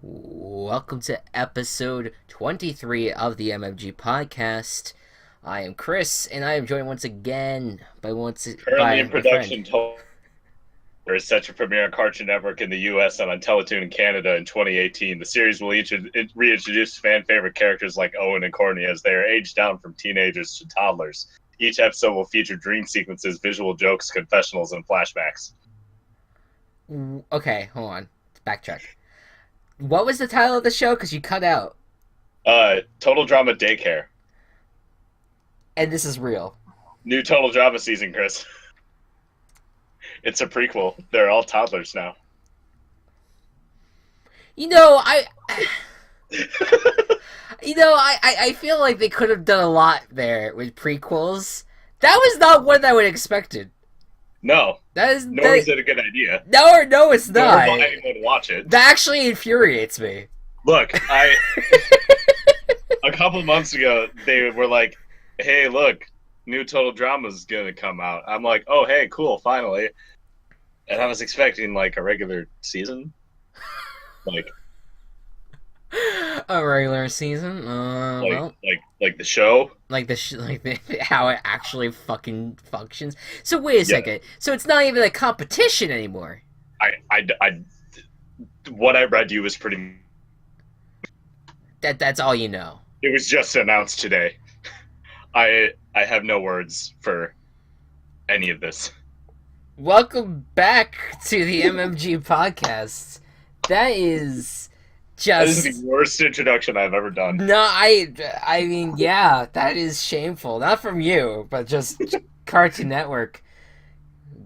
Welcome to episode 23 of the MMG podcast. I am Chris, and I am joined once again Currently by in my friend. production, is set to premiere on Cartoon Network in the U.S. and on Teletoon in Canada in 2018. The series will reintroduce fan favorite characters like Owen and Courtney as they are aged down from teenagers to toddlers. Each episode will feature dream sequences, visual jokes, confessionals, and flashbacks. Okay, hold on. Backtrack. What was the title of the show? Because you cut out. Total Drama Daycare. And this is real. New Total Drama season, Chris. It's a prequel. They're all toddlers now. You know, I. I feel like they could have done a lot there with prequels. That was not what I would have expected. No. Nor is it a good idea. No, it's not. Nor will anyone watch it. That actually infuriates me. Look, a couple months ago, they were like, hey, look, new Total Drama's gonna come out. I'm like, oh, hey, cool, finally. And I was expecting, like, a regular season. Like A regular season? like the show. How it actually fucking functions. So wait a second. So it's not even a competition anymore. What I read you was pretty. That's all you know. It was just announced today. I have no words for any of this. Welcome back to the MMG podcast. That is just... This is the worst introduction I've ever done. No, I mean, yeah, that is shameful. Not from you, but just Cartoon Network.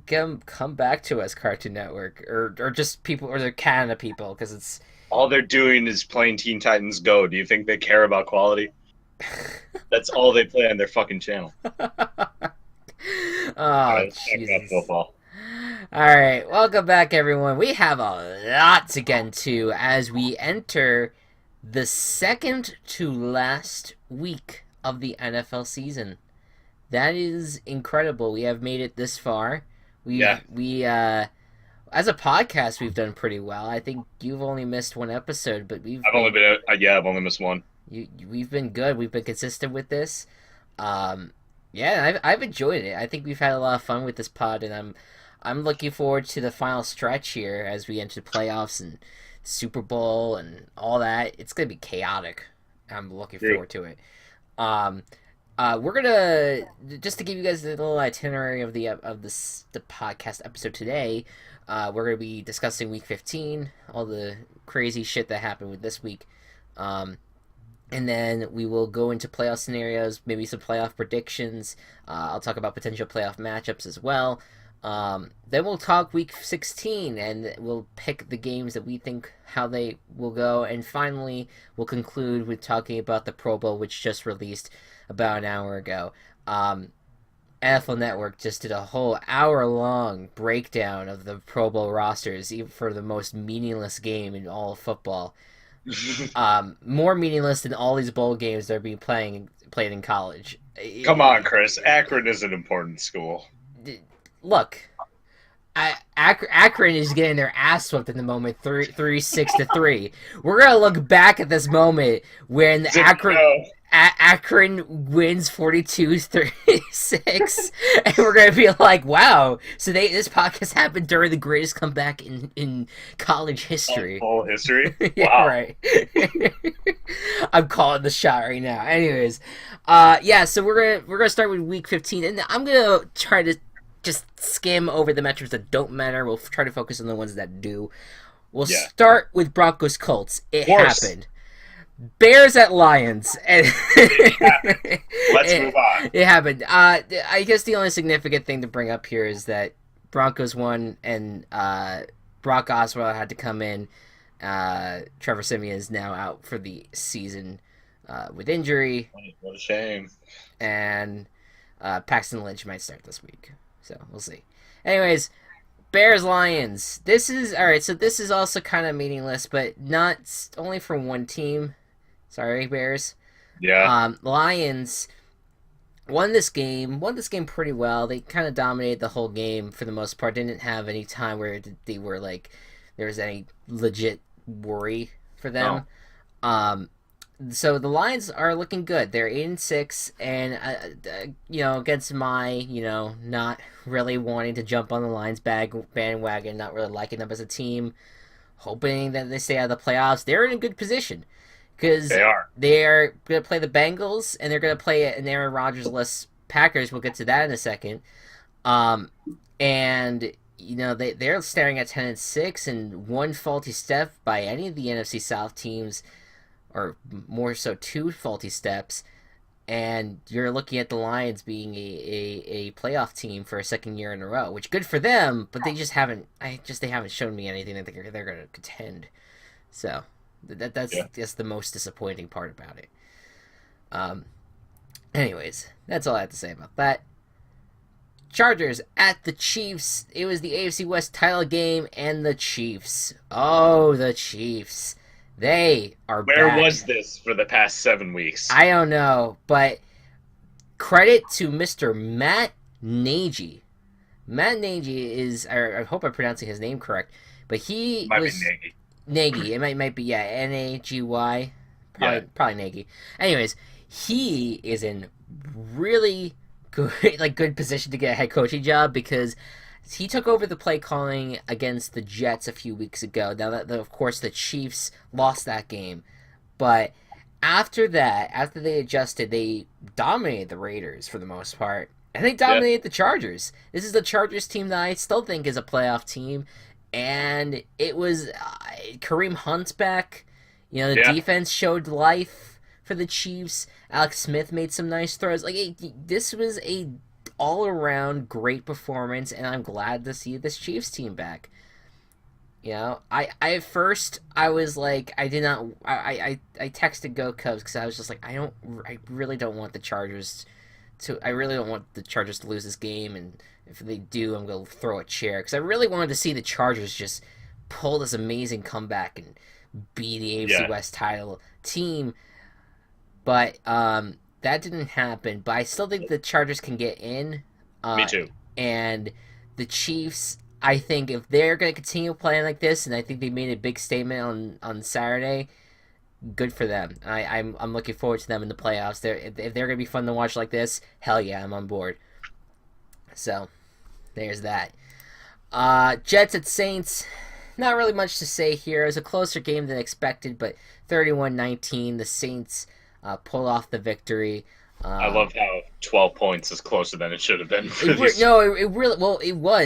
Come back to us, Cartoon Network, or just people, or the Canada people, because it's all they're doing is playing Teen Titans Go. Do you think they care about quality? That's all they play on their fucking channel. Oh, Jesus. Alright, welcome back, everyone. We have a lot to get into as we enter the second to last week of the NFL season. That is incredible. We have made it this far. We as a podcast, we've done pretty well. I think you've only missed one episode, but I've only missed one. We've been good. We've been consistent with this. I've enjoyed it. I think we've had a lot of fun with this pod, and I'm looking forward to the final stretch here as we enter playoffs and Super Bowl and all that. It's gonna be chaotic. I'm looking forward to it. We're gonna, just to give you guys a little itinerary of the podcast episode today. We're gonna be discussing Week 15, all the crazy shit that happened with this week, and then we will go into playoff scenarios, maybe some playoff predictions. I'll talk about potential playoff matchups as well. Then we'll talk Week 16, and we'll pick the games that we think how they will go. And finally, we'll conclude with talking about the Pro Bowl, which just released about an hour ago. NFL Network just did a whole hour-long breakdown of the Pro Bowl rosters, even for the most meaningless game in all of football. More meaningless than all these bowl games that are being played in college. Come on, Chris. Akron is an important school. Look, Akron is getting their ass swept in the moment, 6-3. We're gonna look back at this moment when Akron wins 42-36, and we're gonna be like, "Wow!" So this podcast happened during the greatest comeback in college history. Full history. Yeah, wow. Right. I'm calling the shot right now. Anyways, so we're gonna start with Week 15, and I'm gonna try to just skim over the metrics that don't matter. We'll try to focus on the ones that do. We'll start with Broncos Colts. It happened. Bears at Lions. Let's move on. It happened. I guess the only significant thing to bring up here is that Broncos won, and Brock Osweiler had to come in. Trevor Siemian is now out for the season with injury. What a shame. And Paxton Lynch might start this week. So we'll see. Anyways, Bears Lions. This is alright. So this is also kind of meaningless, but not only for one team. Sorry, Bears. Yeah. Lions won this game pretty well. They kind of dominated the whole game for the most part. Didn't have any time where they were like there was any legit worry for Oh, them. Um, so the Lions are looking good. They're 8-6, and against my not really wanting to jump on the Lions bandwagon, not really liking them as a team, hoping that they stay out of the playoffs. They're in a good position because they are. they're going to play the Bengals and they're going to play an Aaron Rodgers-less Packers. We'll get to that in a second. Um, and they're staring at 10-6, and one faulty step by any of the NFC South teams, or more so two faulty steps, and you're looking at the Lions being a playoff team for a second year in a row, which good for them, but they haven't shown me anything that they're going to contend. So that's the most disappointing part about it. Um, anyways, that's all I have to say about that. Chargers at the Chiefs. It was the AFC West title game, and the Chiefs. Oh, the Chiefs. They are Where back. was this for the past 7 weeks? I don't know, but credit to Mr. Matt Nagy. Matt Nagy is, I hope I'm pronouncing his name correct, but he Might be was Nagy. Nagy. It might be, yeah, Nagy. Probably Nagy. Anyways, he is in really good position to get a head coaching job, because he took over the play calling against the Jets a few weeks ago. Now that, of course, the Chiefs lost that game, but after that, after they adjusted, they dominated the Raiders for the most part, and they dominated the Chargers. This is the Chargers team that I still think is a playoff team, and it was Kareem Hunt's back. The defense showed life for the Chiefs. Alex Smith made some nice throws. This was a all-around great performance, and I'm glad to see this Chiefs team back. I at first I was like, I did not. I texted Go Cubs because I was just like, I really don't want the Chargers I really don't want the Chargers to lose this game, and if they do, I'm gonna throw a chair, because I really wanted to see the Chargers just pull this amazing comeback and be the AFC West title team. But that didn't happen. But I still think the Chargers can get in. Me too. And the Chiefs, I think if they're going to continue playing like this, and I think they made a big statement on Saturday, good for them. I'm looking forward to them in the playoffs. If they're going to be fun to watch like this, hell yeah, I'm on board. So, there's that. Jets at Saints. Not really much to say here. It was a closer game than expected, but 31-19, the Saints pulled off the victory. I love how 12 points is closer than it should have been. It was,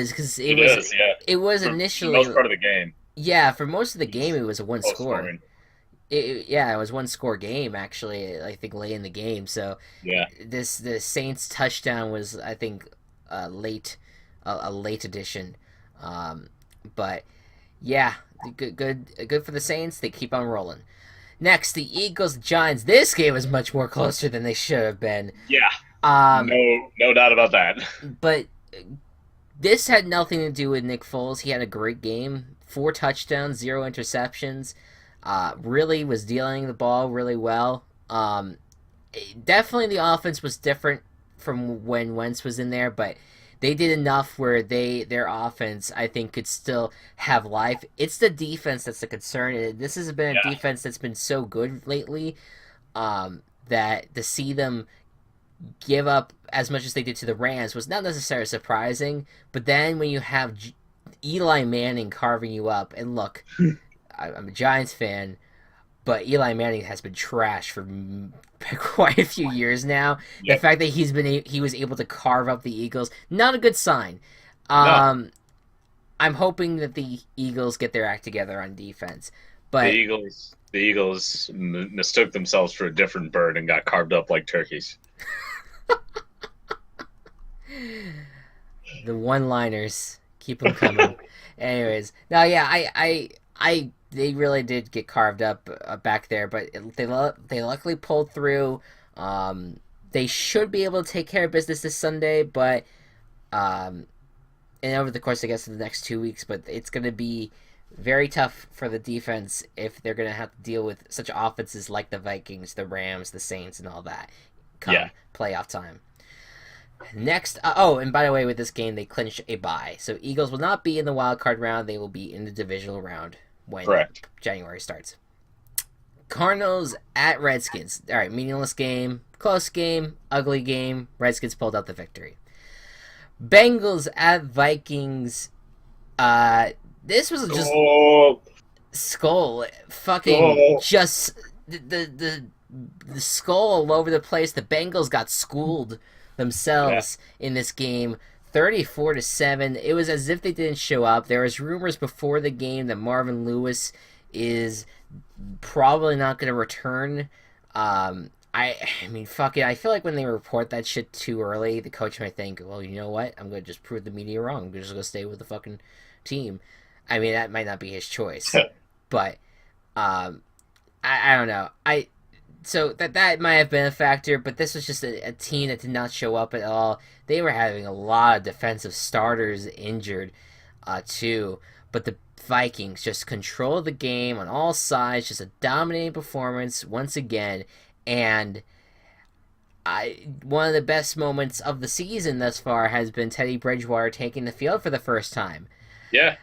because it was for initially most part of the game. Yeah, for most of the game it was a one score. Scoring. It was one score game, actually, I think, late in the game. So yeah, the Saints touchdown was, I think, a late addition. But yeah, good for the Saints. They keep on rolling. Next, the Eagles Giants. This game was much more closer than they should have been. Yeah. No doubt about that. But this had nothing to do with Nick Foles. He had a great game. 4 touchdowns, 0 interceptions. Really was dealing the ball really well. Definitely the offense was different from when Wentz was in there, but they did enough where their offense, I think, could still have life. It's the defense that's the concern. This has been a defense that's been so good lately, that to see them give up as much as they did to the Rams was not necessarily surprising. But then when you have Eli Manning carving you up, and look, I'm a Giants fan, but Eli Manning has been trash for quite a few years now. Yep. The fact that he was able to carve up the Eagles, not a good sign. No. I'm hoping that the Eagles get their act together on defense. But the Eagles mistook themselves for a different bird and got carved up like turkeys. The one-liners, keep them coming. Anyways, now they really did get carved up back there, but they luckily pulled through. They should be able to take care of business this Sunday, but and over the course, I guess, of the next 2 weeks. But it's going to be very tough for the defense if they're going to have to deal with such offenses like the Vikings, the Rams, the Saints, and all that come playoff time. Next, and by the way, with this game, they clinched a bye. So Eagles will not be in the wild card round. They will be in the divisional round when January starts. Cardinals at Redskins. All right, meaningless game, close game, ugly game. Redskins pulled out the victory. Bengals at Vikings. Uh, this was just Go, skull fucking go. just the skull all over the place. The Bengals got schooled Yeah, themselves in this game. 34-7. It was as if they didn't show up. There was rumors before the game that Marvin Lewis is probably not going to return. I mean, fuck it. I feel like when they report that shit too early, the coach might think, well, you know what? I'm going to just prove the media wrong. I'm just going to stay with the fucking team. I mean, that might not be his choice, but I don't know. So that might have been a factor, but this was just a team that did not show up at all. They were having a lot of defensive starters injured, too. But the Vikings just controlled the game on all sides, just a dominating performance once again, and one of the best moments of the season thus far has been Teddy Bridgewater taking the field for the first time yeah.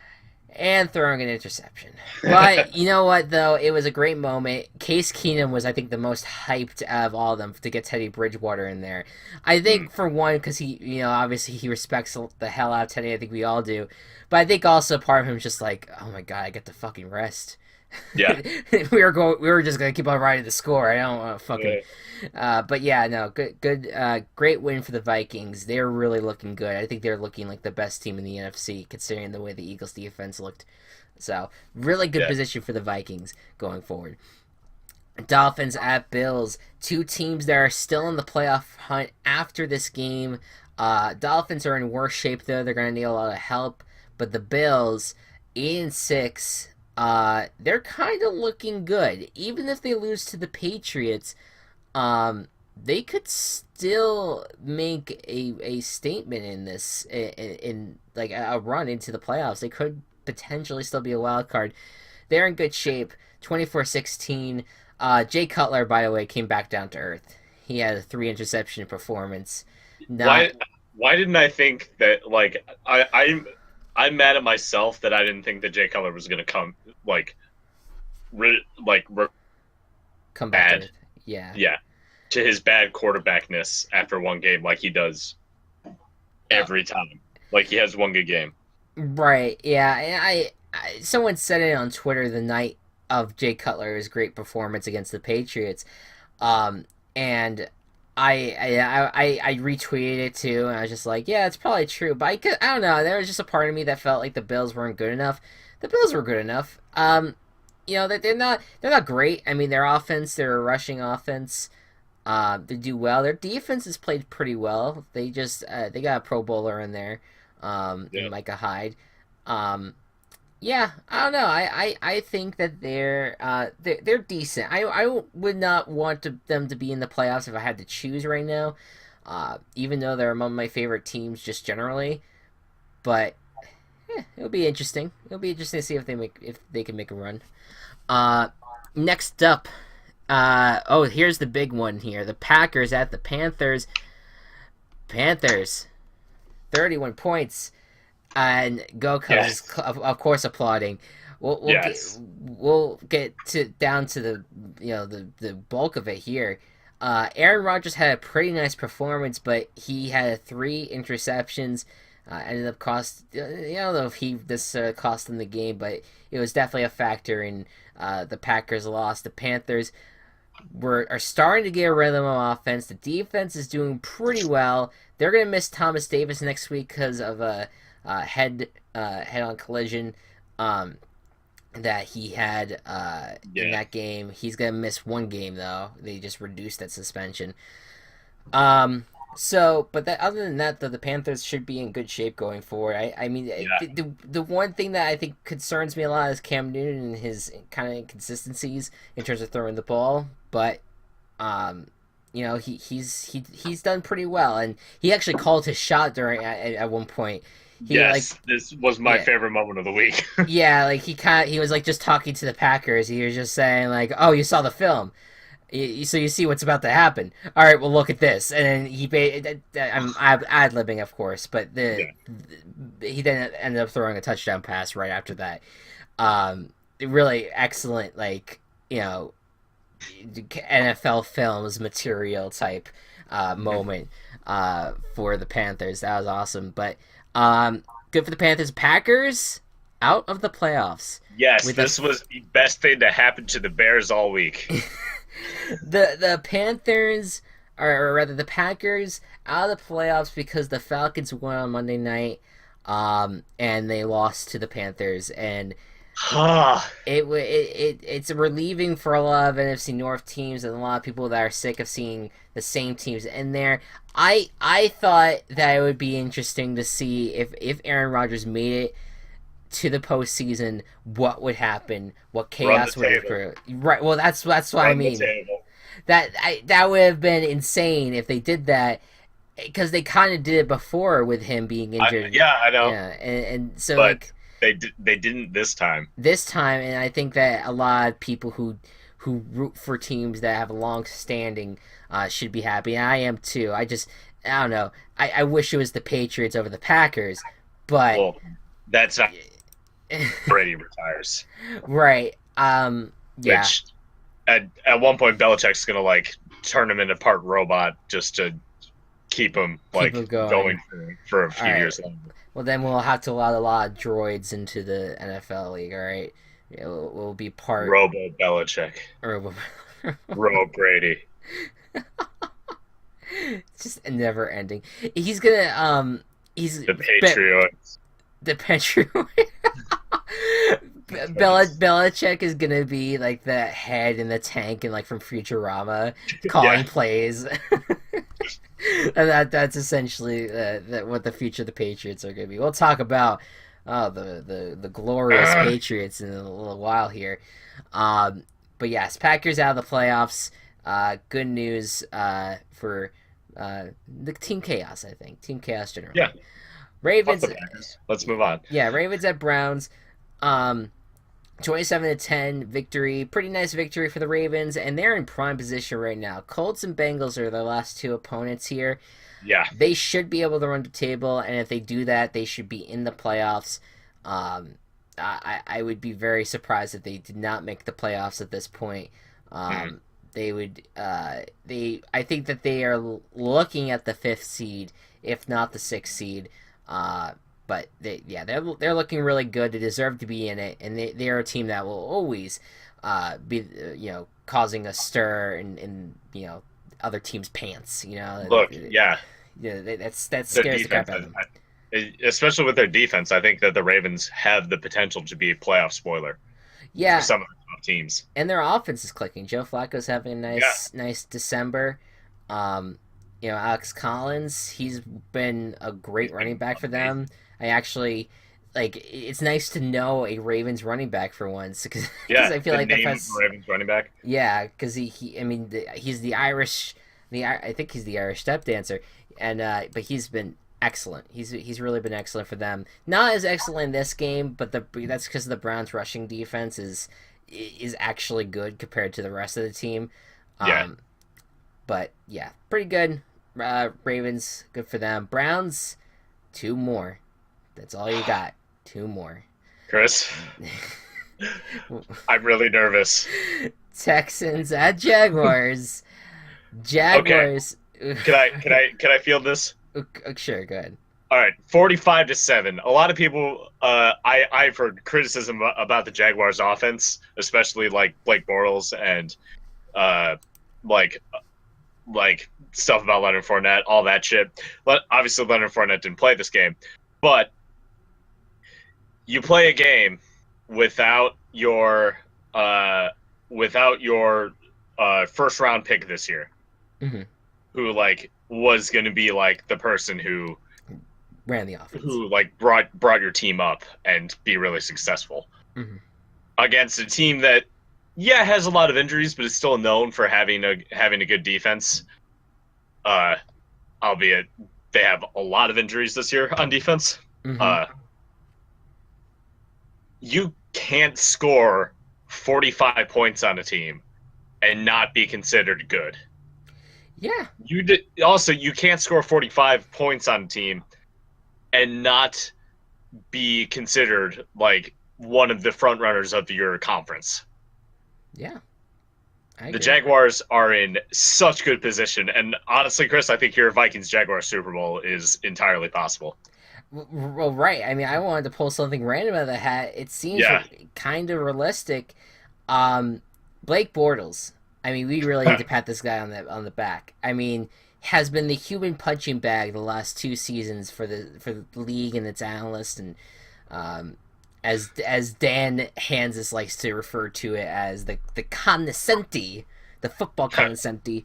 and throwing an interception. But you know what, though? It was a great moment. Case Keenum was, I think, the most hyped out of all of them to get Teddy Bridgewater in there. I think, for one, because he, obviously he respects the hell out of Teddy. I think we all do. But I think also part of him is just like, oh my god, I get to fucking rest. Yeah. We were just gonna keep on riding the score. I don't want to fucking. But yeah, no, good, great win for the Vikings. They're really looking good. I think they're looking like the best team in the NFC, considering the way the Eagles' defense looked. So really good Yeah. position for the Vikings going forward. Dolphins at Bills, two teams that are still in the playoff hunt after this game. Dolphins are in worse shape though; they're gonna need a lot of help. But the Bills, 8-6. They're kind of looking good. Even if they lose to the Patriots, they could still make a statement in this in like a run into the playoffs. They could potentially still be a wild card. They're in good shape. 24-16. Jay Cutler, by the way, came back down to earth. He had a 3 interception performance. Not Why? Why didn't I think that? Like, I'm mad at myself that I didn't think that Jay Cutler was going to come like, come back to bad. earth. Yeah. Yeah, to his bad quarterbackness after one game, like he does Uh, every time. Like he has one good game. Right. Yeah. And someone said it on Twitter the night of Jay Cutler's great performance against the Patriots, and I retweeted it too, and I was just like, yeah, it's probably true, but I don't know. There was just a part of me that felt like the Bills weren't good enough. The Bills were good enough. They're not great. I mean, their offense, their rushing offense, they do well. Their defense has played pretty well. They just they got a Pro Bowler in there, in Yeah, Micah Hyde. Um, yeah, I don't know. I think that they're decent. I would not want them to be in the playoffs if I had to choose right now. Even though they're among my favorite teams just generally, but it'll be interesting. It'll be interesting to see if they can make a run. Uh, Next up, here's the big one here: the Packers at the Panthers. Panthers, 31 points. And Goku is yes, of course applauding. yes, We'll get to down to the bulk of it here. Aaron Rodgers had a pretty nice performance, but he had 3 interceptions. Ended up cost. I don't know if this cost him the game, but it was definitely a factor in the Packers' loss. The Panthers are starting to get a rhythm of offense. The defense is doing pretty well. They're gonna miss Thomas Davis next week because of a head-on collision that he had in yeah, that game. He's gonna miss one game though. They just reduced that suspension. Um, but other than that, though, the Panthers should be in good shape going forward. I mean, yeah, the one thing that I think concerns me a lot is Cam Newton and his kind of inconsistencies in terms of throwing the ball. But um, he's done pretty well, and he actually called his shot at one point. He like yes. This was my yeah. favorite moment of the week. Yeah, like he was like just talking to the Packers. He was just saying like, "Oh, you saw the film, so you see what's about to happen. All right, well look at this." And then I'm ad libbing, of course, but Yeah, he then ended up throwing a touchdown pass right after that. Really excellent, like NFL Films material type moment for the Panthers. That was awesome. But good for the Panthers. Packers out of the playoffs Yes, with a this was the best thing to happen to the Bears all week. the Panthers, or rather the Packers, out of the playoffs because the Falcons won on Monday night, and they lost to the Panthers, and it's relieving for a lot of NFC North teams and a lot of people that are sick of seeing the same teams in there. I thought that it would be interesting to see if Aaron Rodgers made it to the postseason, what would happen, what Run the chaos would table. occur. Right. Well, that's what I Run the mean. table. That would have been insane if they did that, because they kind of did it before with him being injured. Yeah, I know, Yeah, and so but like they didn't this time. this time, and I think that a lot of people who root for teams that have a long standing should be happy. And I am too. I don't know. I wish it was the Patriots over the Packers, but Well, that's not Brady retires. right. Yeah. Which at one point Belichick's gonna like turn him into part robot just to keep him Keep like it going. going for a few All right. years longer. Well, then we'll have to let a lot of droids into the NFL league. All right. Yeah, we'll be part. Robo Belichick. Or, Robo Brady. it's just never ending. He's gonna he's The Patriots. the Patriot. Belichick is gonna be like the head in the tank and like from Futurama, calling Yeah. plays. And that's essentially what the future of the Patriots are gonna be. We'll talk about the glorious Patriots in a little while here. But yes, Packers out of the playoffs. Good news for the Team Chaos. I think Team Chaos generally. Yeah. Fuck Ravens. the Packers. Let's move on. Yeah, Ravens at Browns. 27-10 victory. Pretty nice victory for the Ravens, and they're in prime position right now. Colts and Bengals are the last two opponents here. Yeah. They should be able to run the table, and if they do that, they should be in the playoffs. I would be very surprised if they did not make the playoffs at this point. They would. I think that they are looking at the fifth seed, if not the sixth seed. But they're looking really good. They deserve to be in it, and they're a team that will always be causing a stir in other teams' pants. Look, yeah. That Their scares the crap out of defense, them. especially with their defense, I think that the Ravens have the potential to be a playoff spoiler Yeah, for some of the top teams. and their offense is clicking. Joe Flacco's having a nice December. Alex Collins, he's been a great running back for them. I actually it's nice to know a Ravens running back for once, because I feel like the Ravens running back. yeah, because he's the Irish, I think he's the Irish step dancer, and but he's been excellent. He's really been excellent for them. Not as excellent in this game, but that's because the Browns' rushing defense is actually good compared to the rest of the team. Yeah. But yeah, pretty good. Ravens, good for them. Browns, 2 more. That's all you got. 2 more. Chris, I'm really nervous. Texans at Jaguars. Jaguars. Can I feel this? Sure, go ahead. All right, 45-7. A lot of people, I've heard criticism about the Jaguars' offense, especially like Blake Bortles and like stuff about Leonard Fournette, all that shit. But obviously, Leonard Fournette didn't play this game. But you play a game without your first round pick this year, Mm-hmm. who was going to be the person who ran the offense, who brought your team up and be really successful against a team that has a lot of injuries, but is still known for having a good defense. Albeit they have a lot of injuries this year on defense. You can't score 45 points on a team and not be considered good. Yeah. You can't score 45 points on a team and not be considered one of the front runners of your conference. Yeah. I The agree. Jaguars are in such good position, and honestly, Chris, I think your Vikings Jaguars Super Bowl is entirely possible. Well, right. I mean, I wanted to pull something random out of the hat. It seems Yeah, kind of realistic. Um, Blake Bortles. I mean, we really need to pat this guy on the back. I mean, has been the human punching bag the last 2 seasons for the league and its analysts, and um, as Dan Hansis likes to refer to it as the cognoscenti, the football cognoscenti.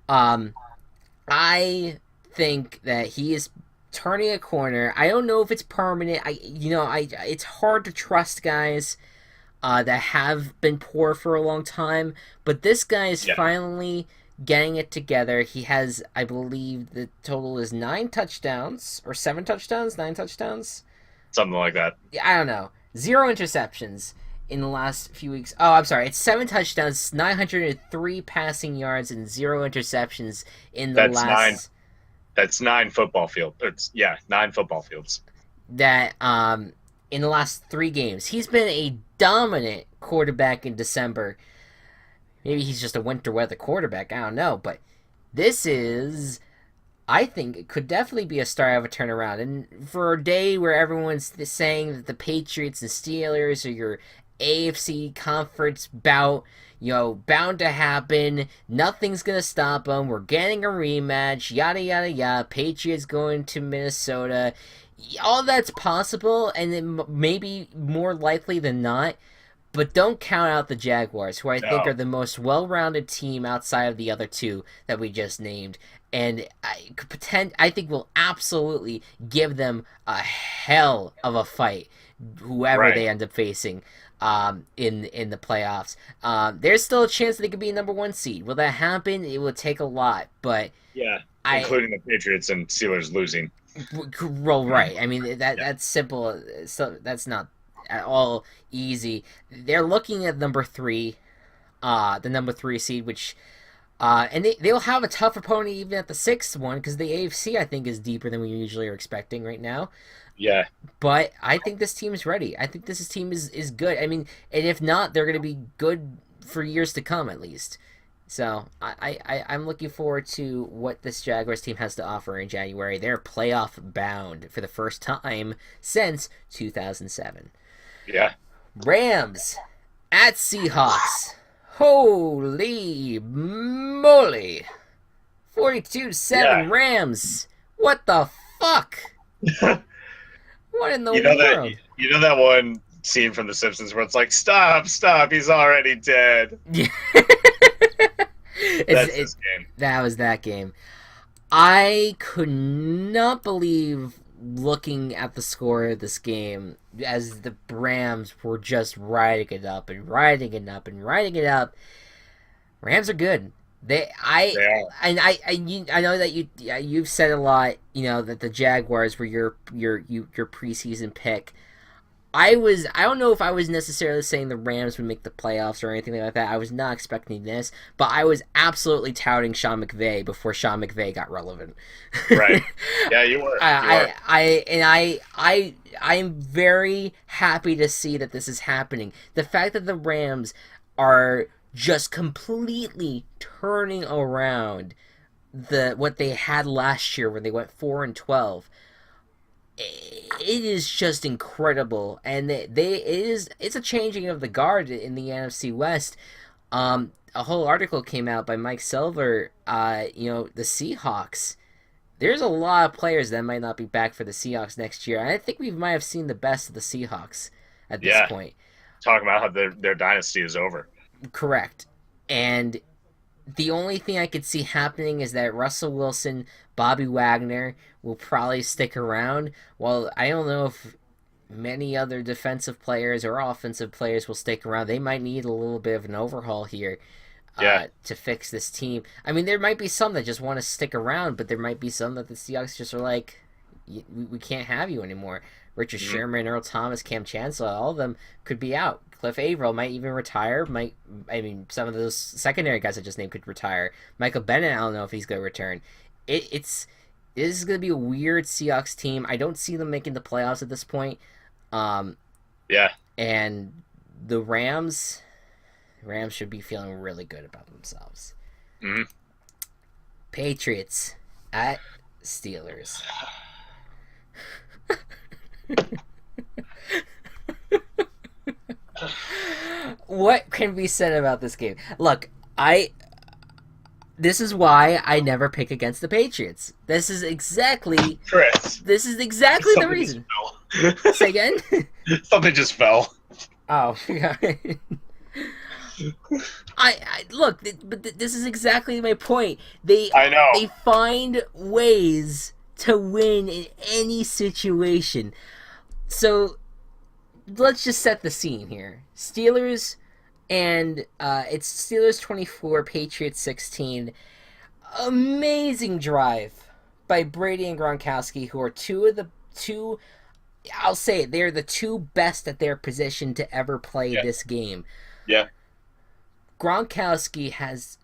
Um, I think that he is turning a corner. I don't know if it's permanent. I it's hard to trust guys that have been poor for a long time, but this guy is yeah, finally getting it together. He has, I believe, the total is 9 touchdowns or 7 touchdowns, 9 touchdowns. something like that. I don't know. 0 interceptions in the last few weeks. Oh, I'm sorry. It's 7 touchdowns, 903 passing yards, and 0 interceptions in the That's nine. last That's nine football field. It's yeah, 9 football fields. that in the last 3 games. He's been a dominant quarterback in December. Maybe he's just a winter weather quarterback. I don't know, but this is. I think it could definitely be a start of a turnaround. And for a day where everyone's saying that the Patriots and Steelers are your AFC conference bout, bound to happen. Nothing's gonna stop them. We're getting a rematch. Yada yada yada. Patriots going to Minnesota. All that's possible, and it maybe more likely than not. But don't count out the Jaguars, who I think are No, the most well-rounded team outside of the other two that we just named, and I could pretend I think will absolutely give them a hell of a fight, whoever right. they end up facing. In the playoffs, there's still a chance that they could be a number one seed. Will that happen? It will take a lot, but Yeah, I including the Patriots and Steelers losing. roll right. I mean Yeah, that's simple. So that's not at all easy. They're looking at number 3, the number 3 seed, which and they'll have a tough opponent even at the 6th one because the AFC I think is deeper than we usually are expecting right now. yeah, But I think this team is ready. I think this team is good. I mean, and if not, they're going to be good for years to come at least. So I'm looking forward to what this Jaguars team has to offer in January. They're playoff bound for the first time since 2007. yeah, Rams at Seahawks. Holy moly! 42-7 yeah. Rams. What the fuck? What in the You know that world? you know that one scene from The Simpsons where it's like, "Stop, stop, he's already dead." Yeah. That's this game. That was that game. I could not believe looking at the score of this game as the Rams were just riding it up and riding it up and riding it up. Rams are good. They I They are. and I know that you've said a lot. You know that the Jaguars were your preseason pick. I don't know if I was necessarily saying the Rams would make the playoffs or anything like that. I was not expecting this, but I was absolutely touting Sean McVay before Sean McVay got relevant. Right. Yeah, you were. You were. I'm very happy to see that this is happening. The fact that the Rams are just completely turning around what they had last year when they went 4-12, it is just incredible, and it's a changing of the guard in the NFC West. A whole article came out by Mike Silver. The Seahawks. There's a lot of players that might not be back for the Seahawks next year. I think we might have seen the best of the Seahawks at this Yeah. point. Talking about how their dynasty is over. Correct, and the only thing I could see happening is that Russell Wilson, Bobby Wagner will probably stick around. Well, I don't know if many other defensive players or offensive players will stick around. They might need a little bit of an overhaul here Yeah. to fix this team. I mean, there might be some that just want to stick around, but there might be some that the Seahawks just are like, we can't have you anymore. Richard Mhm. Sherman, Earl Thomas, Cam Chancellor, all of them could be out. Cliff Averill might even retire. Some of those secondary guys I just named could retire. Michael Bennett, I don't know if he's going to return. It's this is going to be a weird Seahawks team. I don't see them making the playoffs at this point. Um, Yeah. and the Rams, Rams should be feeling really good about themselves. Mm-hmm. Patriots at Steelers. What can be said about this game? Look, this is why I never pick against the Patriots. This is exactly Chris, the something reason. just fell. Say again? Something just fell. Oh, yeah. I look, but this is exactly my point. I know. They find ways to win in any situation. So let's just set the scene here. Steelers and it's Steelers 24, Patriots 16. Amazing drive by Brady and Gronkowski, who are two. I'll say it, they're the two best at their position to ever play this game. Yeah. Gronkowski has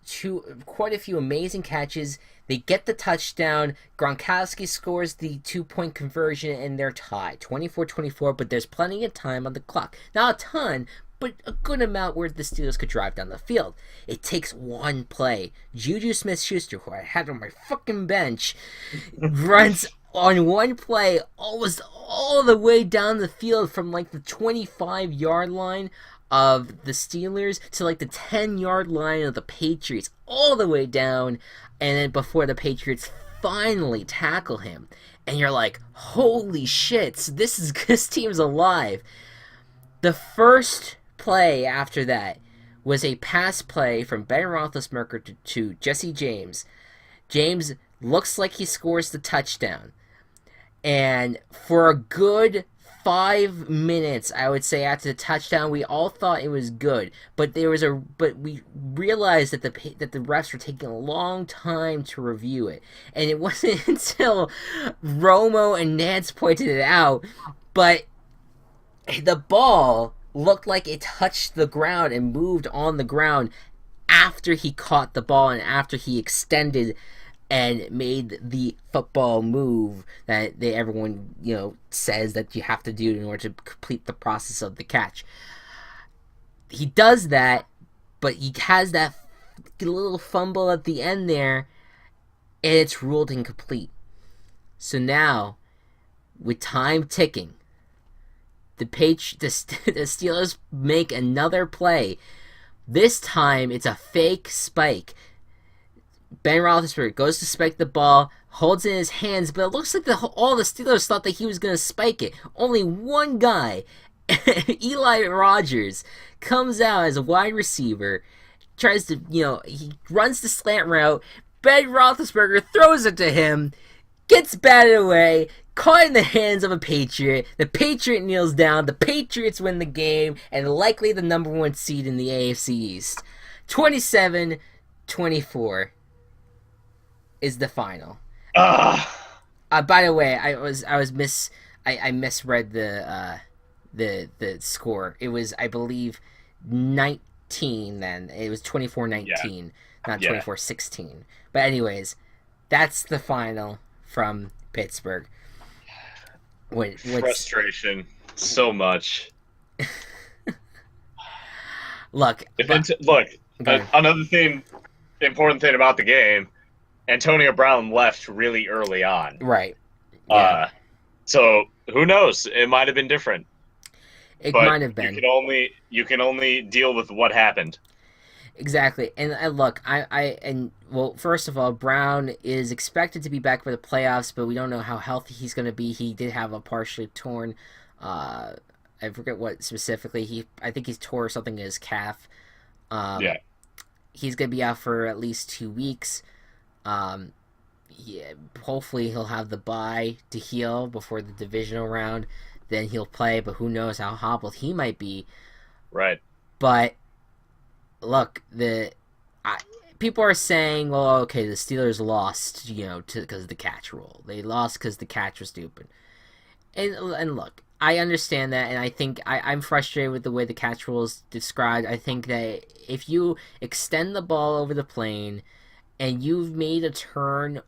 quite a few amazing catches. They get the touchdown. Gronkowski scores the 2-point conversion, and they're tied 24-24, but there's plenty of time on the clock. Not a ton, but a good amount where the Steelers could drive down the field. It takes one play. Juju Smith-Schuster, who I had on my fucking bench, runs on one play almost all the way down the field from like the 25-yard line of the Steelers to like the 10-yard line of the Patriots, all the way down, and then before the Patriots finally tackle him. And you're like, holy shit, so this team's alive. The first play after that was a pass play from Ben Roethlisberger to Jesse James. James looks like he scores the touchdown. And for a good 5 minutes, I would say, after the touchdown, we all thought it was good, but we realized that the refs were taking a long time to review it, and it wasn't until Romo and Nance pointed it out, but the ball looked like it touched the ground and moved on the ground after he caught the ball and after he extended and made the football move that everyone says that you have to do in order to complete the process of the catch. He does that, but he has that little fumble at the end there, and it's ruled incomplete. So now, with time ticking, the Steelers make another play. This time, it's a fake spike. Ben Roethlisberger goes to spike the ball, holds it in his hands, but it looks like all the Steelers thought that he was going to spike it. Only one guy, Eli Rogers, comes out as a wide receiver, tries to, he runs the slant route. Ben Roethlisberger throws it to him, gets batted away, caught in the hands of a Patriot. The Patriot kneels down. The Patriots win the game, and likely the number one seed in the AFC East. 27-24. Is the final. By the way, I misread the score. It was, I believe, 19 then. It was 24-19, not 24-16. But anyways, that's the final from Pittsburgh. Frustration so much. Look, another important thing about the game, Antonio Brown left really early on. Right. Yeah. So who knows? It might have been different. It might have been. You can only deal with what happened. Exactly. And look, first of all, Brown is expected to be back for the playoffs, but we don't know how healthy he's going to be. He did have a partially torn, I forget what specifically. I think he's tore something in his calf. He's going to be out for at least 2 weeks. Hopefully he'll have the bye to heal before the divisional round. Then he'll play, but who knows how hobbled he might be. Right. But look, people are saying, well, okay, the Steelers lost, because of the catch rule. They lost because the catch was stupid. And look, I understand that, and I think I'm frustrated with the way the catch rule is described. I think that if you extend the ball over the plane and you've made a turn,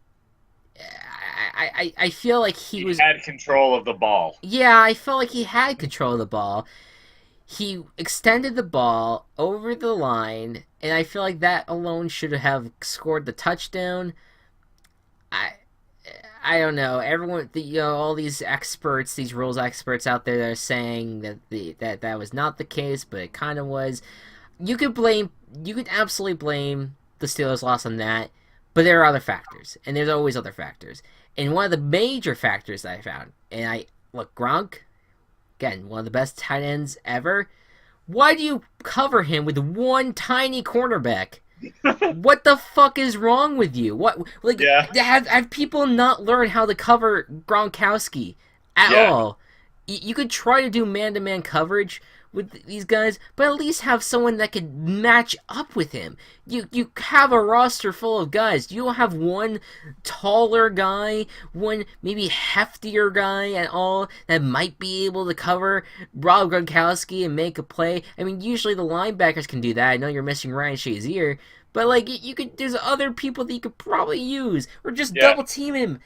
I feel like he had control of the ball. Yeah, I felt like he had control of the ball. he extended the ball over the line, and I feel like that alone should have scored the touchdown. I I don't know. Everyone, all these experts, these rules experts out there that are saying that that was not the case, but it kind of was. You could blame, you could absolutely blame the Steelers' loss on that, but there are other factors, and there's always other factors. And one of the major factors that I found, and I look, Gronk, again, one of the best tight ends ever. Why do you cover him with one tiny cornerback? What the fuck is wrong with you? What, like, Yeah, have people not learned how to cover Gronkowski at yeah. all? You could try to do man-to-man coverage with these guys, but at least have someone that could match up with him. You have a roster full of guys. You don't have one taller guy, one maybe heftier guy at all that might be able to cover Rob Gronkowski and make a play. I mean, usually the linebackers can do that. I know you're missing Ryan Shazier, but like you could, there's other people that you could probably use, or just Yeah. double team him.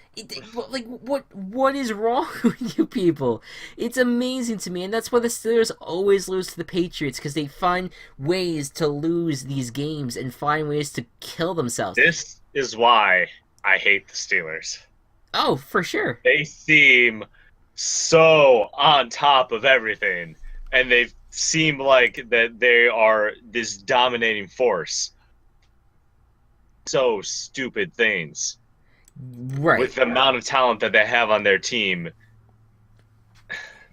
Like what is wrong with you people? It's amazing to me, and that's why the Steelers always lose to the Patriots, because they find ways to lose these games and find ways to kill themselves. This is why I hate the Steelers. Oh, for sure. They seem so on top of everything, and they seem like that they are this dominating force. So stupid things Right. with the amount of talent that they have on their team.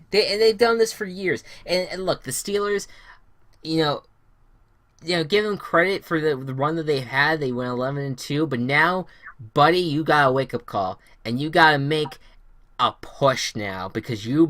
They've done this for years. And look, the Steelers, you know, give them credit for the run that they had. They went 11-2, but now, buddy, you got a wake up call, and you got to make a push now, because you're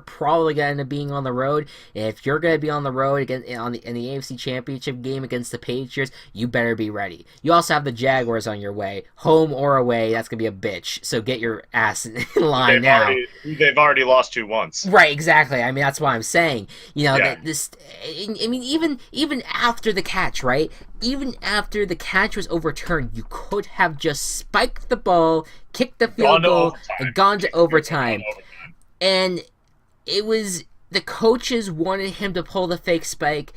probably going to end up being on the road. And if you're going to be on the road again in the AFC Championship game against the Patriots, you better be ready. You also have the Jaguars on your way, home or away. That's going to be a bitch. So get your ass in line now. They've already lost 2 once. Right, exactly. I mean, that's what I'm saying. Yeah. That this. I mean, even after the catch, right? Even after the catch was overturned, you could have just spiked the ball, kicked the field goal, and gone to overtime. And it was, the coaches wanted him to pull the fake spike.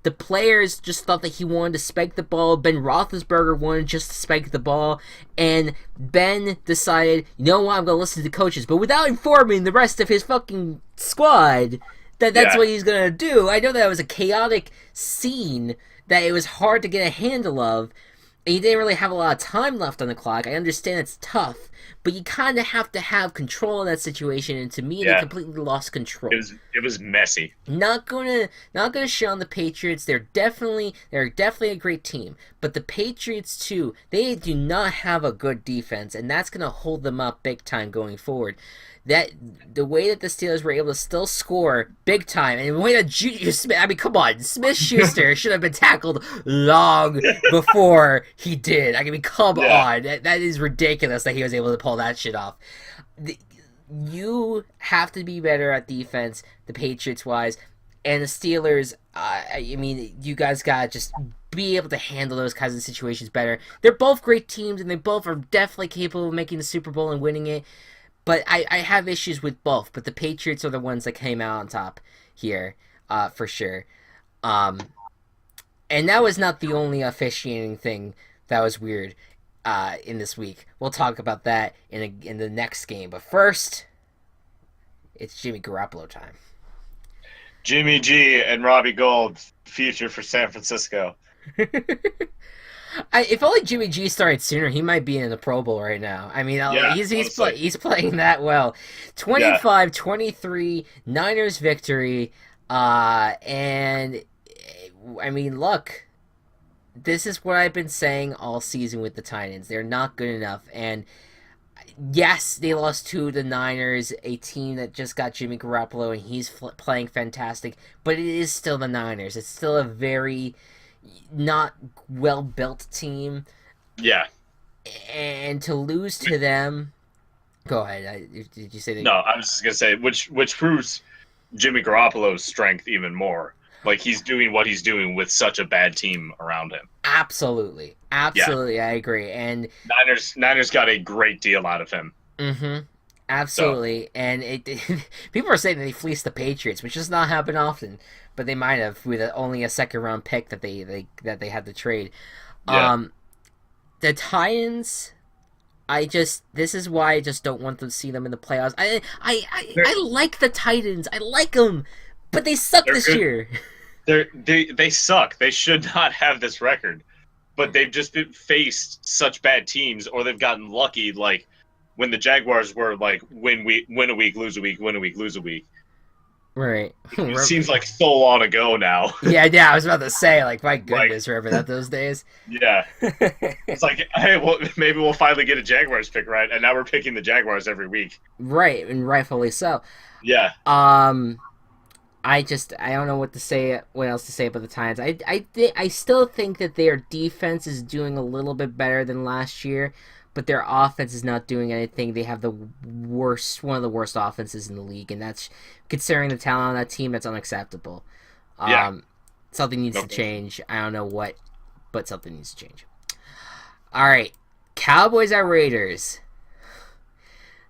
The players just thought that he wanted to spike the ball. Ben Roethlisberger wanted just to spike the ball. And Ben decided, you know what, I'm going to listen to the coaches. But without informing the rest of his fucking squad that's what he's going to do. I know that it was a chaotic scene that it was hard to get a handle of. And you didn't really have a lot of time left on the clock. I understand it's tough, but you kind of have to have control in that situation. And to me, they completely lost control. It was messy. Not gonna shit on the Patriots. They're definitely a great team. But the Patriots too, they do not have a good defense, and that's gonna hold them up big time going forward. That the way that the Steelers were able to still score big time, and the way that Juju Smith, I mean, come on, Smith-Schuster should have been tackled long before he did. I mean, come on, that is ridiculous that he was able to pull that shit off. You have to be better at defense, the Patriots wise, and the Steelers. I mean, you guys gotta just be able to handle those kinds of situations better. They're both great teams, and they both are definitely capable of making the Super Bowl and winning it. But I have issues with both. But the Patriots are the ones that came out on top here, for sure. And that was not the only officiating thing that was weird in this week. We'll talk about that in the next game. But first, it's Jimmy Garoppolo time. Jimmy G and Robbie Gould, future for San Francisco. If only Jimmy G started sooner, he might be in the Pro Bowl right now. I mean, he's playing that well. 25-23, Niners victory. And, I mean, look, this is what I've been saying all season with the Titans. They're not good enough. And, yes, they lost to the Niners, a team that just got Jimmy Garoppolo, and he's playing fantastic. But it is still the Niners. It's still a very not well-built team. Yeah. And to lose to them... Go ahead. Did you say that? No, I was just going to say, which proves Jimmy Garoppolo's strength even more. Like, he's doing what he's doing with such a bad team around him. Absolutely, I agree. And Niners got a great deal out of him. Mm-hmm. So Absolutely, and it people are saying that they fleeced the Patriots, which does not happen often, but they might have with only a second round pick that they had to trade. yeah, Um, the Titans, this is why I just don't want to see them in the playoffs. they're I like the Titans, I like them, but they suck they're this good. year. They suck. They should not have this record, but they've just faced such bad teams, or they've gotten lucky. Like when the Jaguars were like win a week, lose a week, win a week, lose a week. Right. It seems like so long ago now. Yeah. I was about to say, like, my Like, goodness, remember that those days? yeah, it's like, hey, well, maybe we'll finally get a Jaguars pick right, and now we're picking the Jaguars every week. Right, and rightfully so. Yeah, Um, I don't know what else to say about the Titans. I still think that their defense is doing a little bit better than last year, but their offense is not doing anything. They have one of the worst offenses in the league, and that's considering the talent on that team. That's unacceptable. yeah. Something needs to Okay. change. I don't know what, but something needs to change. All right, Cowboys at Raiders.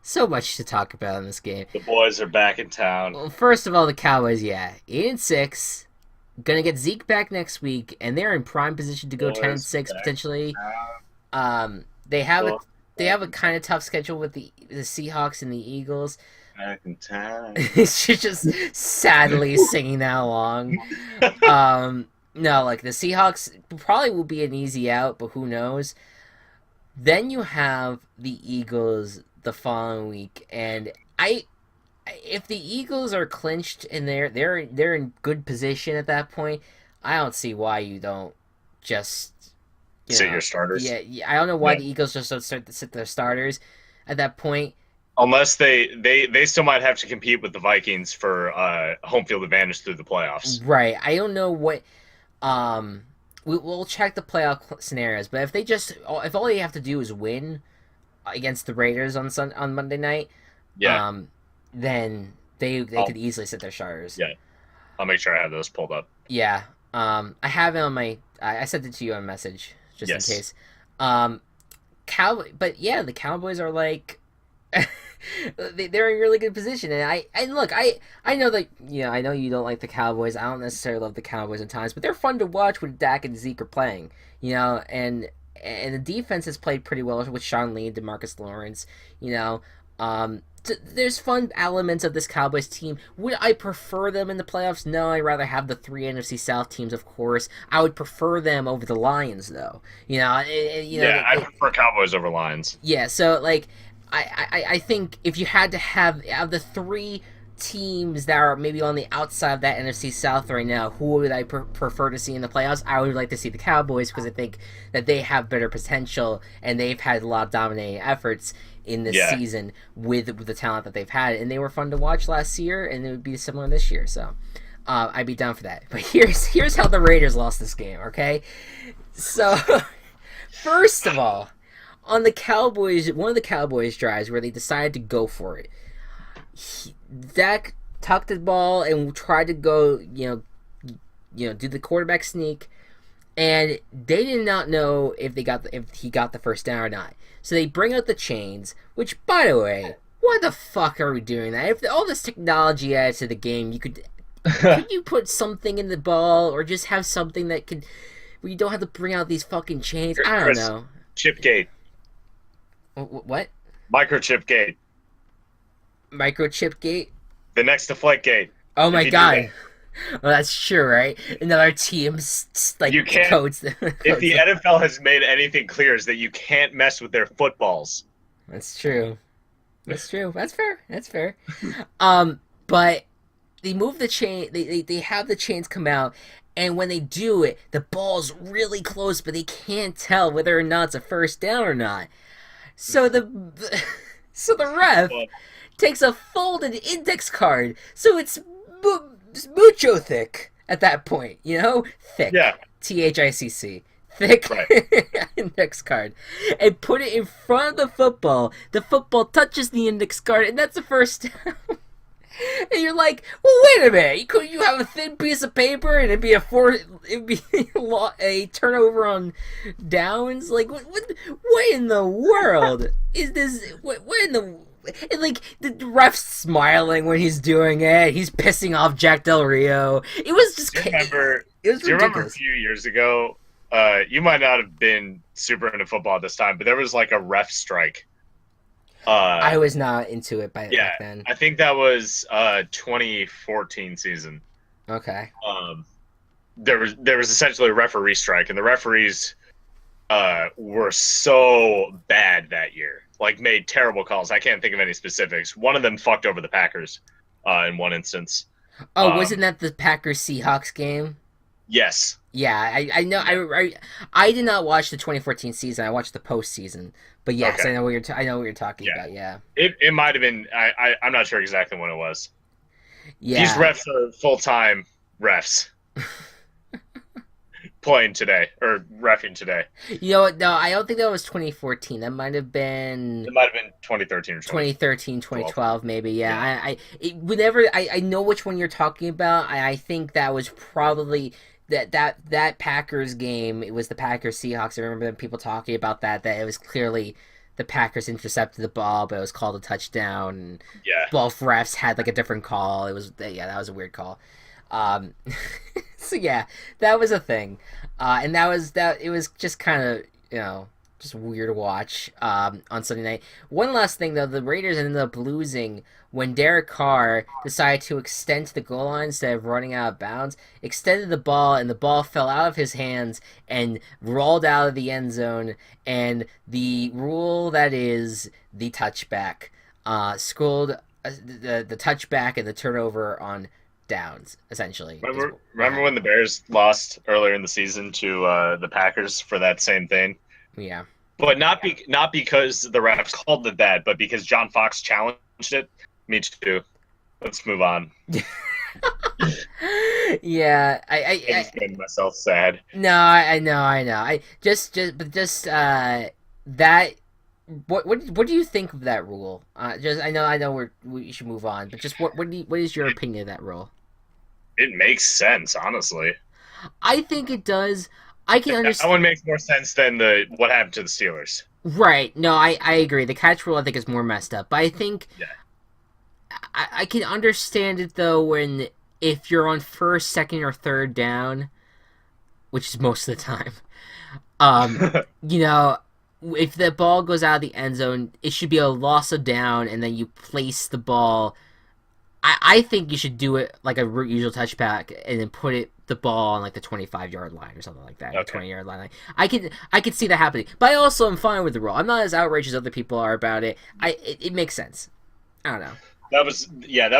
So much to talk about in this game. The boys are back in town. Well, first of all, the Cowboys, yeah, 8-6, gonna get Zeke back next week, and they're in prime position to go ten and Boys six back potentially. in Um, they have a town. they have a kind of tough schedule with the Seahawks and the Eagles. Back in town. She's just sadly singing that along. No, like the Seahawks probably will be an easy out, but who knows? Then you have the Eagles the following week, and if the Eagles are clinched and they're in good position at that point, I don't see why you don't just Sit your starters. yeah, I don't know why Yeah. the Eagles just don't start to sit their starters at that point. Unless they still might have to compete with the Vikings for home field advantage through the playoffs. Right. I don't know what. We'll check the playoff scenarios, but if all they have to do is win against the Raiders on Monday night, Yeah, then they I'll, could easily sit their starters. yeah. I'll make sure I have those pulled up. Yeah. I have it on my. I sent it to you on message just Yes. in case. But yeah, the Cowboys are like. They're in really good position, and look, I know that I know you don't like the Cowboys. I don't necessarily love the Cowboys at times, but they're fun to watch when Dak and Zeke are playing. And the defense has played pretty well with Sean Lee and DeMarcus Lawrence. There's fun elements of this Cowboys team. Would I prefer them in the playoffs? No, I'd rather have the three NFC South teams, of course. I would prefer them over the Lions, though. Yeah, I prefer Cowboys over Lions. Yeah, so like I think if you had to have the three teams that are maybe on the outside of that NFC South right now, who would I prefer to see in the playoffs? I would like to see the Cowboys because I think that they have better potential and they've had a lot of dominating efforts in this season with the talent that they've had, and they were fun to watch last year, and it would be similar this year. So I'd be down for that. But here's how the Raiders lost this game. Okay, so first of all, on the Cowboys, one of the Cowboys drives where they decided to go for it, Dak tucked the ball and tried to go, do the quarterback sneak, and they did not know if he got the first down or not. So they bring out the chains, which, by the way, why the fuck are we doing that? If all this technology adds to the game, could you put something in the ball or just have something that could where you don't have to bring out these fucking chains? I don't know. Chipgate. What? Microchip gate. Microchip gate? The next Deflategate. Oh my god. Well, that's true, right? Another team You can't, codes. if the NFL has made anything clear, is that you can't mess with their footballs. That's true. That's true. That's fair. That's fair. But they move the chain. They have the chains come out, and when they do it, the ball's really close, but they can't tell whether or not it's a first down or not. So the ref takes a folded index card, so it's mucho thick at that point, thick. Yeah. THICC. Thick index card. And put it in front of the football. The football touches the index card, and that's the first down. And you're like, well, wait a minute. Couldn't you have a thin piece of paper and it'd be a turnover on downs? Like, what in the world is this? What in the And, like, the ref's smiling when he's doing it. He's pissing off Jack Del Rio. It was just. Do you remember? It was Do you remember a ridiculous. few years ago? You might not have been super into football at this time, but there was like a ref strike. I was not into it back Yeah, then. I think that was 2014 season. Okay. There was essentially a referee strike, and the referees were so bad that year. Like, made terrible calls. I can't think of any specifics. One of them fucked over the Packers in one instance. Oh, wasn't that the Packers Seahawks game? Yes. Yeah, I know. I did not watch the 2014 season. I watched the postseason. But yes, Okay. I know what I know what you're talking about. Yeah. It might have been. I'm not sure exactly when it was. These Yeah. refs are full time refs playing today or refing today. You know what? No, I don't think that was 2014. That might have been It might have been 2013 or 2013, 2012, maybe. Yeah. I know which one you're talking about. I think that was probably that Packers game. It was the Packers Seahawks. I remember people talking about that it was clearly the Packers intercepted the ball, but it was called a touchdown. And Yeah. both refs had like a different call. It was that was a weird call. Um, so yeah, that was a thing, and that was that. It was just kind of just weird to watch on Sunday night. One last thing though, the Raiders ended up losing when Derek Carr decided to extend to the goal line instead of running out of bounds. Extended the ball, and the ball fell out of his hands and rolled out of the end zone. And the rule that is the touchback scored the touchback and the turnover on downs, essentially. Remember when the Bears lost earlier in the season to the Packers for that same thing? Yeah. But not because the refs called it that, but because John Fox challenged it. Me too. Let's move on. Yeah, I just made myself sad. No, I know. I just that. What do you think of that rule? Just I know we should move on, but just what is your opinion of that rule? It makes sense, honestly. I think it does. I can That understand. one makes more sense than what happened to the Steelers. Right? No, I agree. The catch rule I think is more messed up, but I think Yeah. I can understand it though when if you're on first, second, or third down, which is most of the time. You know, if the ball goes out of the end zone, it should be a loss of down, and then you place the ball. I think you should do it like a usual touchback, and then put the ball on like the 25-yard line or something like that, Okay. 20-yard line. I could see that happening, but I also am fine with the rule. I'm not as outraged as other people are about it. It makes sense. I don't know. That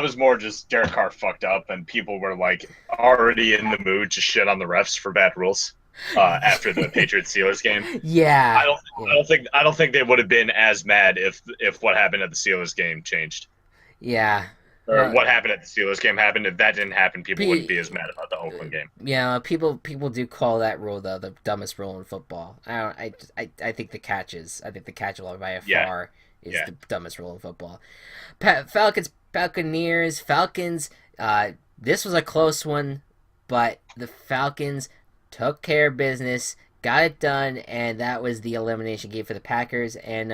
was more just Derek Carr fucked up, and people were like already in the mood to shit on the refs for bad rules after the Patriots Steelers game. Yeah. I don't think they would have been as mad if what happened at the Steelers game changed. Yeah. Or what happened at the Steelers game happened. If that didn't happen, people wouldn't be as mad about the Oakland game. Yeah, people do call that rule though the dumbest rule in football. I think the catches. I think the catch by far is the dumbest rule in football. Falcons. This was a close one, but the Falcons took care of business, got it done, and that was the elimination game for the Packers. And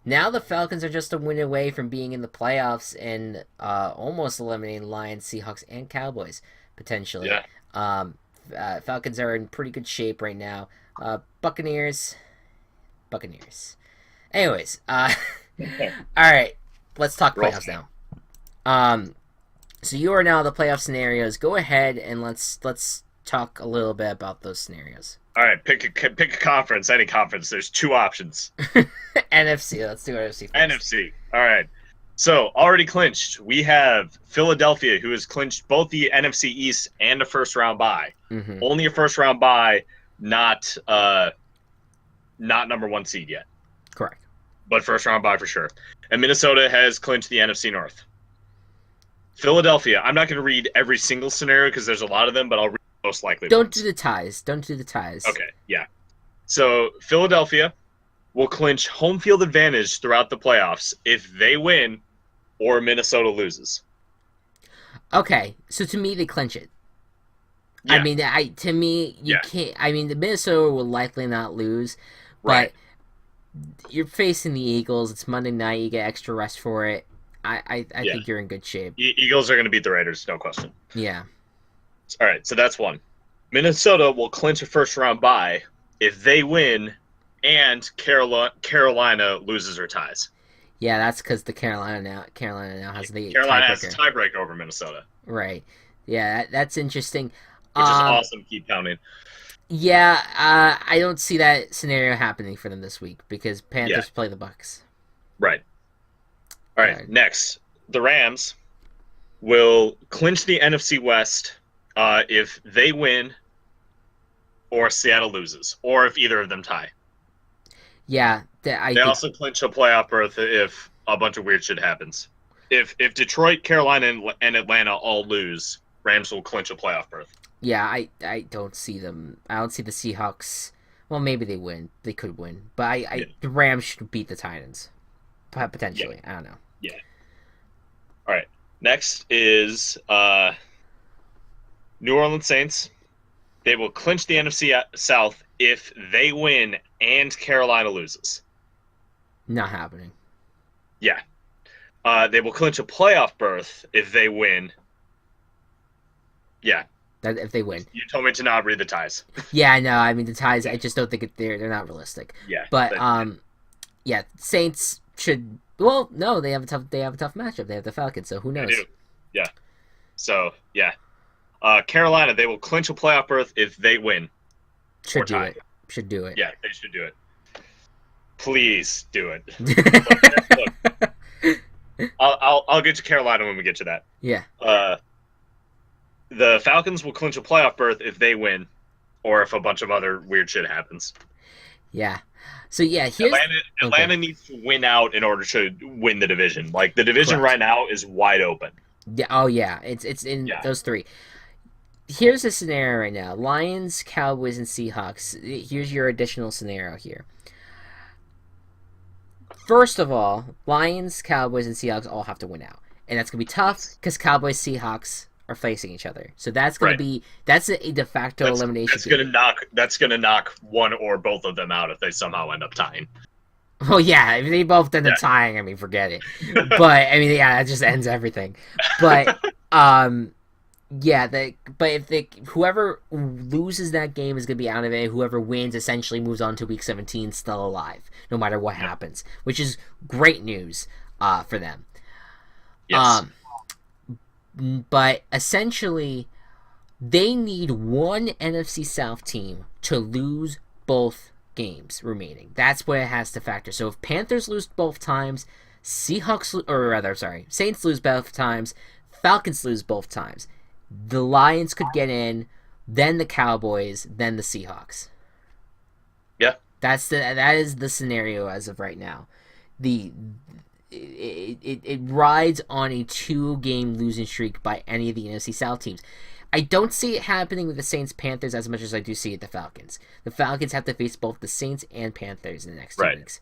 now the Falcons are just a win away from being in the playoffs and almost eliminating Lions, Seahawks, and Cowboys potentially. Yeah. Falcons are in pretty good shape right now. Buccaneers. Anyways, all right, let's talk playoffs now. So you are now the playoff scenarios. Go ahead and let's talk a little bit about those scenarios. All right, pick a conference, any conference. There's two options. NFC. Let's do NFC first. NFC. All right. So already clinched. We have Philadelphia, who has clinched both the NFC East and a first round bye. Mm-hmm. Only a first round bye, not number one seed yet, Correct. but first round bye for sure. And Minnesota has clinched the NFC North. Philadelphia. I'm not going to read every single scenario because there's a lot of them, but I'll read the most likely. Don't ones. do the ties. Okay, yeah. So Philadelphia will clinch home field advantage throughout the playoffs if they win or Minnesota loses. Okay, so to me they clinch it. Yeah. I mean, you can't. I mean, the Minnesota will likely not lose, Right. you're facing the Eagles. It's Monday night. You get extra rest for it. I Yeah, think you're in good shape. Eagles are going to beat the Raiders, no question. Yeah. All right, so that's one. Minnesota will clinch a first round bye if they win and Carolina loses or ties. Yeah, that's because the Carolina now has the Carolina has a tiebreaker. tiebreaker over Minnesota, Right. Yeah, that's interesting. which is Um, awesome. Keep counting. yeah, I don't see that scenario happening for them this week because Yeah, Panthers play the Bucks. right. All Go right, ahead. next. The Rams will clinch the NFC West if they win or Seattle loses, or if either of them tie. Yeah, I They think also clinch a playoff berth if a bunch of weird shit happens. If Detroit, Carolina, and Atlanta all lose, Rams will clinch a playoff berth. yeah, I don't see them. I don't see the Seahawks. Well, maybe they win. They could win, but Yeah, the Rams should beat the Titans yeah, potentially. I don't know. yeah. All right. Next is New Orleans Saints. They will clinch the NFC South if they win and Carolina loses. Not happening. Yeah. They will clinch a playoff berth if they win. Yeah. That if they win. You told me to not read the ties. Yeah, I know. I mean, the ties. Yeah. I just don't think they're not realistic. Yeah. But yeah, Saints should. Well, no, they have a tough matchup. They have the Falcons, so who They knows? do. Yeah. So, yeah. Carolina, they will clinch a playoff berth if they win or Should do tie. it. Should do it. Yeah, they should do it. Please do it. Look, I'll get to Carolina when we get to that. Yeah. The Falcons will clinch a playoff berth if they win, or if a bunch of other weird shit happens. Yeah. So yeah, here's Atlanta needs to win out in order to win the division. Like the division Correct. right now is wide open. Yeah. Oh yeah. It's in Yeah. those three. Here's a scenario right now: Lions, Cowboys, and Seahawks. Here's your additional scenario here. First of all, Lions, Cowboys, and Seahawks all have to win out, and that's gonna be tough because Cowboys, Seahawks are facing each other. So that's gonna Right. be a de facto elimination. That's gonna knock one or both of them out if they somehow end up tying. Oh yeah, if they both end up Yeah. tying, I mean, forget it. But I mean, yeah, that just ends everything. But yeah, but if whoever loses that game is gonna be out of it. Whoever wins essentially moves on to week 17 still alive, no matter what happens, which is great news for them. Yes. But essentially, they need one NFC South team to lose both games remaining. That's what it has to factor. So if Panthers lose both times, Saints lose both times, Falcons lose both times, the Lions could get in, then the Cowboys, then the Seahawks. Yeah. That is the scenario as of right now. It rides on a 2-game losing streak by any of the NFC South teams. I don't see it happening with the Saints Panthers as much as I do see it the Falcons. The Falcons have to face both the Saints and Panthers in the next 2 weeks.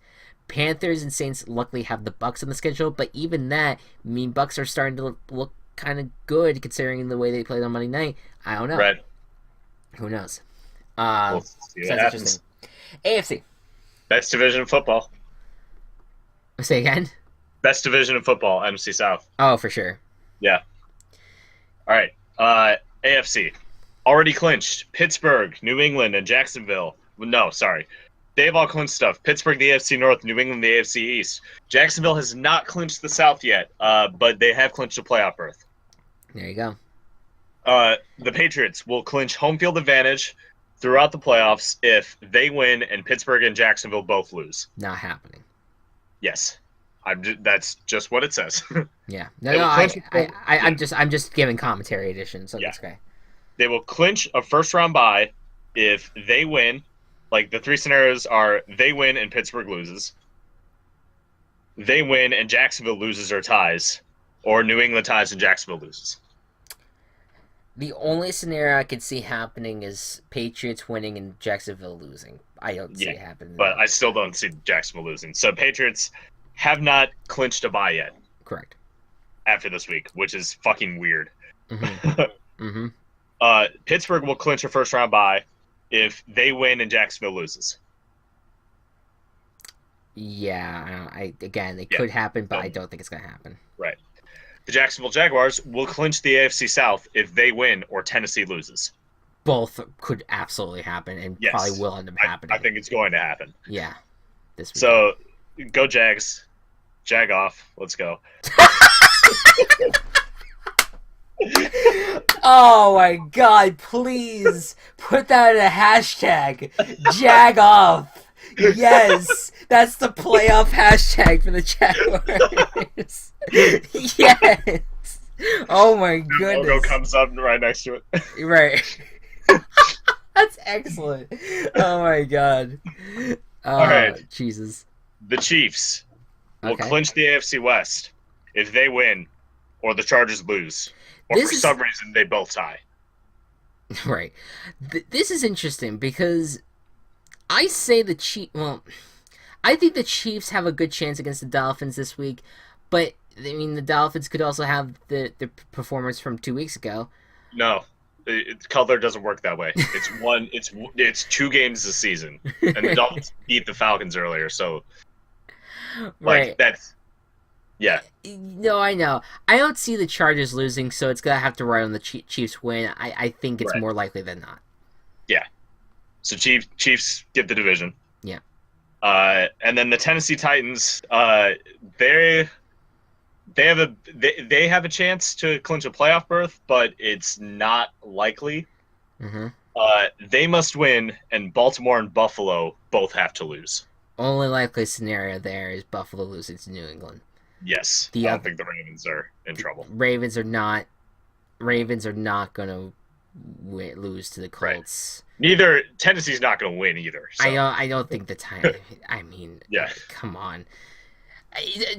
Panthers and Saints luckily have the Bucks on the schedule, but even that, I mean, Bucks are starting to look kind of good considering the way they played on Monday night. I don't know. Right. Who knows? We'll see So what that's happens. interesting. AFC. Best division of football. Say again? Best division of football, NFC South. Oh, for sure. Yeah. All right. AFC. Already clinched. Pittsburgh, New England, and Jacksonville. No, sorry. They've all clinched stuff. Pittsburgh, the AFC North, New England, the AFC East. Jacksonville has not clinched the South yet, but they have clinched a playoff berth. There you go. The Patriots will clinch home field advantage throughout the playoffs if they win and Pittsburgh and Jacksonville both lose. Not happening. Yes. That's just what it says. Yeah. They will clinch I'm just giving commentary edition, so that's okay. They will clinch a first-round bye if they win. Like, the three scenarios are they win and Pittsburgh loses, they win and Jacksonville loses or ties, or New England ties and Jacksonville loses. The only scenario I could see happening is Patriots winning and Jacksonville losing. I don't see it happening. But I still don't see Jacksonville losing. So Patriots have not clinched a bye yet. Correct. After this week, which is fucking weird. Mm-hmm. Mm-hmm. Pittsburgh will clinch a first-round bye if they win and Jacksonville loses. Yeah, again, it Yeah. could happen, but So, I don't think it's gonna happen. right. The Jacksonville Jaguars will clinch the AFC South if they win or Tennessee loses. Both could absolutely happen, and probably Yes. will end up I happening. think it's going to happen. Yeah, this weekend. So go Jags. Jag off. Let's go. Oh my god, please put that in a hashtag. Jag off. Yes, that's the playoff hashtag for the Jaguars. Yes. Oh my The goodness. logo comes up right next to it. Right. That's excellent. Oh my god. Oh, All right. Jesus. The Chiefs will Okay. clinch the AFC West if they win or the Chargers lose. Or This for is- some reason they both tie. Right. This is interesting because I say the Chiefs. Well, I think the Chiefs have a good chance against the Dolphins this week, but I mean the Dolphins could also have the performance from 2 weeks ago. No. Color doesn't work that way. It's one. It's 2 games this season, and the Dolphins beat the Falcons earlier. So, Right. that's yeah. No, I know. I don't see the Chargers losing, so it's gonna have to ride on the Chiefs win. I think it's Right. more likely than not. So Chiefs get the division. Yeah. And then the Tennessee Titans. They have a chance to clinch a playoff berth, but it's not likely. Mm-hmm. They must win, and Baltimore and Buffalo both have to lose. Only likely scenario there is Buffalo losing to New England. Yes, The I other- don't think the Ravens are in trouble. Ravens are not gonna lose to the Colts. Neither Tennessee's not going to win either. So. I don't think the time. I mean, Yeah. come on.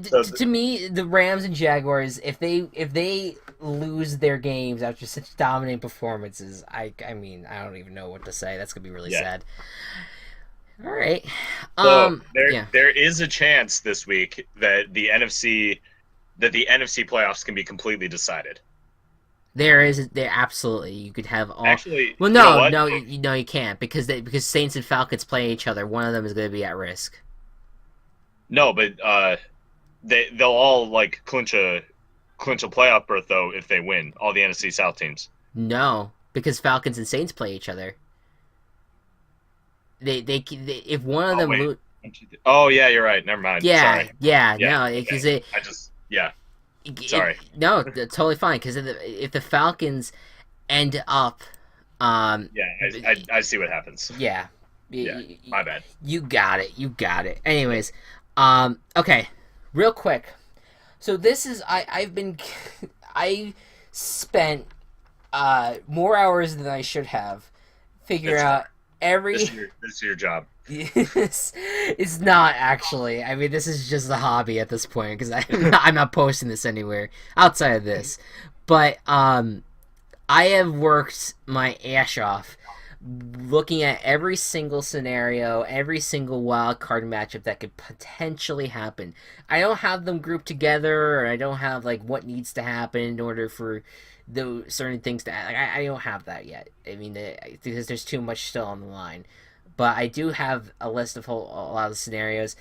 So- To me, the Rams and Jaguars, if they lose their games after such dominant performances, I mean, I don't even know what to say. That's gonna be really Yeah. sad. All right. So Yeah. there is a chance this week that the NFC playoffs can be completely decided. There absolutely you could have all. Actually, Well, you know no, what? no, you can't because Saints and Falcons play each other. One of them is going to be at risk. No, but they'll all like clinch a playoff berth though if they win. All the NFC South teams. No, because Falcons and Saints play each other. They if one of Oh, them wait. Oh yeah, you're right. Never mind. yeah, Sorry. yeah, Yeah, no, because it. I just Sorry. No, totally fine. Because if the Falcons end up, Yeah, I see what happens. yeah, Yeah, my bad. You got it. You got it. Anyways, okay, real quick. So this is I spent more hours than I should have figuring That's out every. This is your job. It's not actually. I mean, this is just a hobby at this point because I'm not posting this anywhere outside of this. But I have worked my ass off looking at every single scenario, every single wild card matchup that could potentially happen. I don't have them grouped together, or I don't have like what needs to happen in order for those certain things to. Like, I don't have that yet. I mean, because there's too much still on the line. But I do have a list of a lot of the scenarios.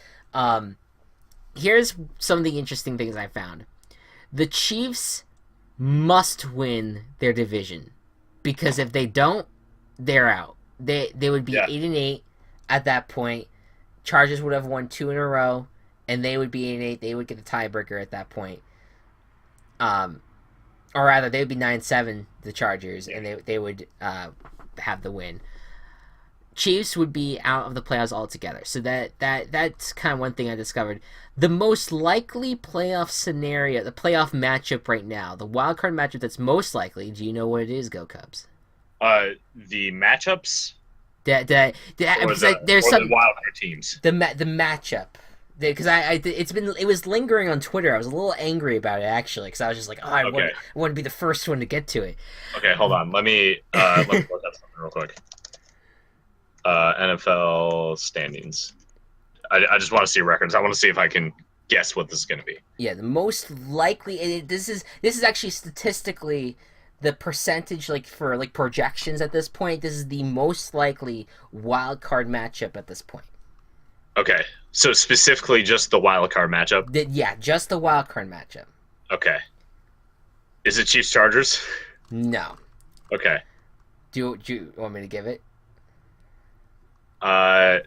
Here's some of the interesting things I found. The Chiefs must win their division because if they don't, they're out. They would be 8-8 at that point. Chargers would have won 2 in a row, and they would be 8-8. They would get the tiebreaker at that point. Or rather, they would be 9-7, the Chargers, and they would have the win. Chiefs would be out of the playoffs altogether. So that's kind of one thing I discovered. The most likely playoff scenario, the playoff matchup right now, the wild card matchup that's most likely. Do you know what it is? Go Cubs. The matchups. There's the wild card teams. The matchup. Because it was lingering on Twitter. I was a little angry about it actually, because I was just like, I want to be the first one to get to it. Okay, hold on. Let me look up something real quick. NFL standings. I just want to see records. I want to see if I can guess what this is going to be. Yeah, the most likely. And this is actually statistically the percentage, like for like projections at this point. This is the most likely wild card matchup at this point. Okay. So specifically just the wild card matchup. Yeah, just the wild card matchup. Okay. Is it Chiefs Chargers? No. Okay. Do you want me to give it? Uh,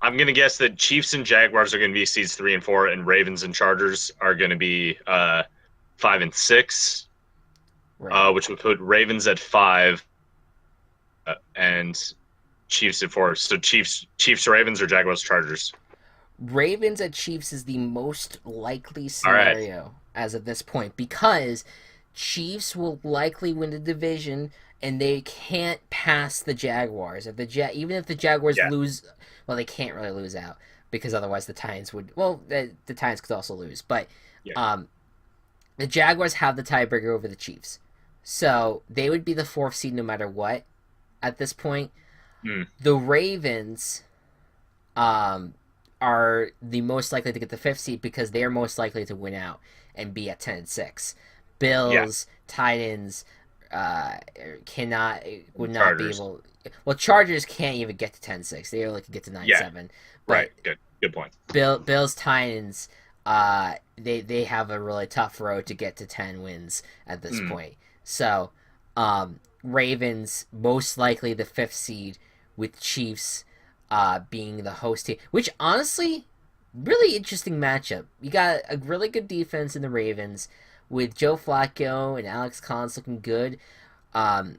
I'm gonna guess that Chiefs and Jaguars are gonna be seeds 3 and 4, and Ravens and Chargers are gonna be 5 and 6, Right. which would put Ravens at 5 and Chiefs at 4. So Chiefs Ravens or Jaguars Chargers. Ravens at Chiefs is the most likely All right. scenario as of this point because Chiefs will likely win the division and they can't pass the Jaguars. Even if the Jaguars Yeah. lose, well, they can't really lose out because otherwise the Titans would. Well, the Titans could also lose, but Yeah. the Jaguars have the tiebreaker over the Chiefs, so they would be the fourth seed no matter what. At this point, Hmm. the Ravens um, are the most likely to get the fifth seed because they are most likely to win out and be at 10-6. Yeah. Bills, Titans, cannot would not be Chargers. able. Well, Chargers can't even get to 10-6. They only can get to 9-7. But Right. Good point. Bills, Titans, they have a really tough road to get to 10 wins at this Hmm. point. So, Ravens most likely the fifth seed with Chiefs being the host team, which honestly, really interesting matchup. You got a really good defense in the Ravens with Joe Flacco and Alex Collins looking good. Um,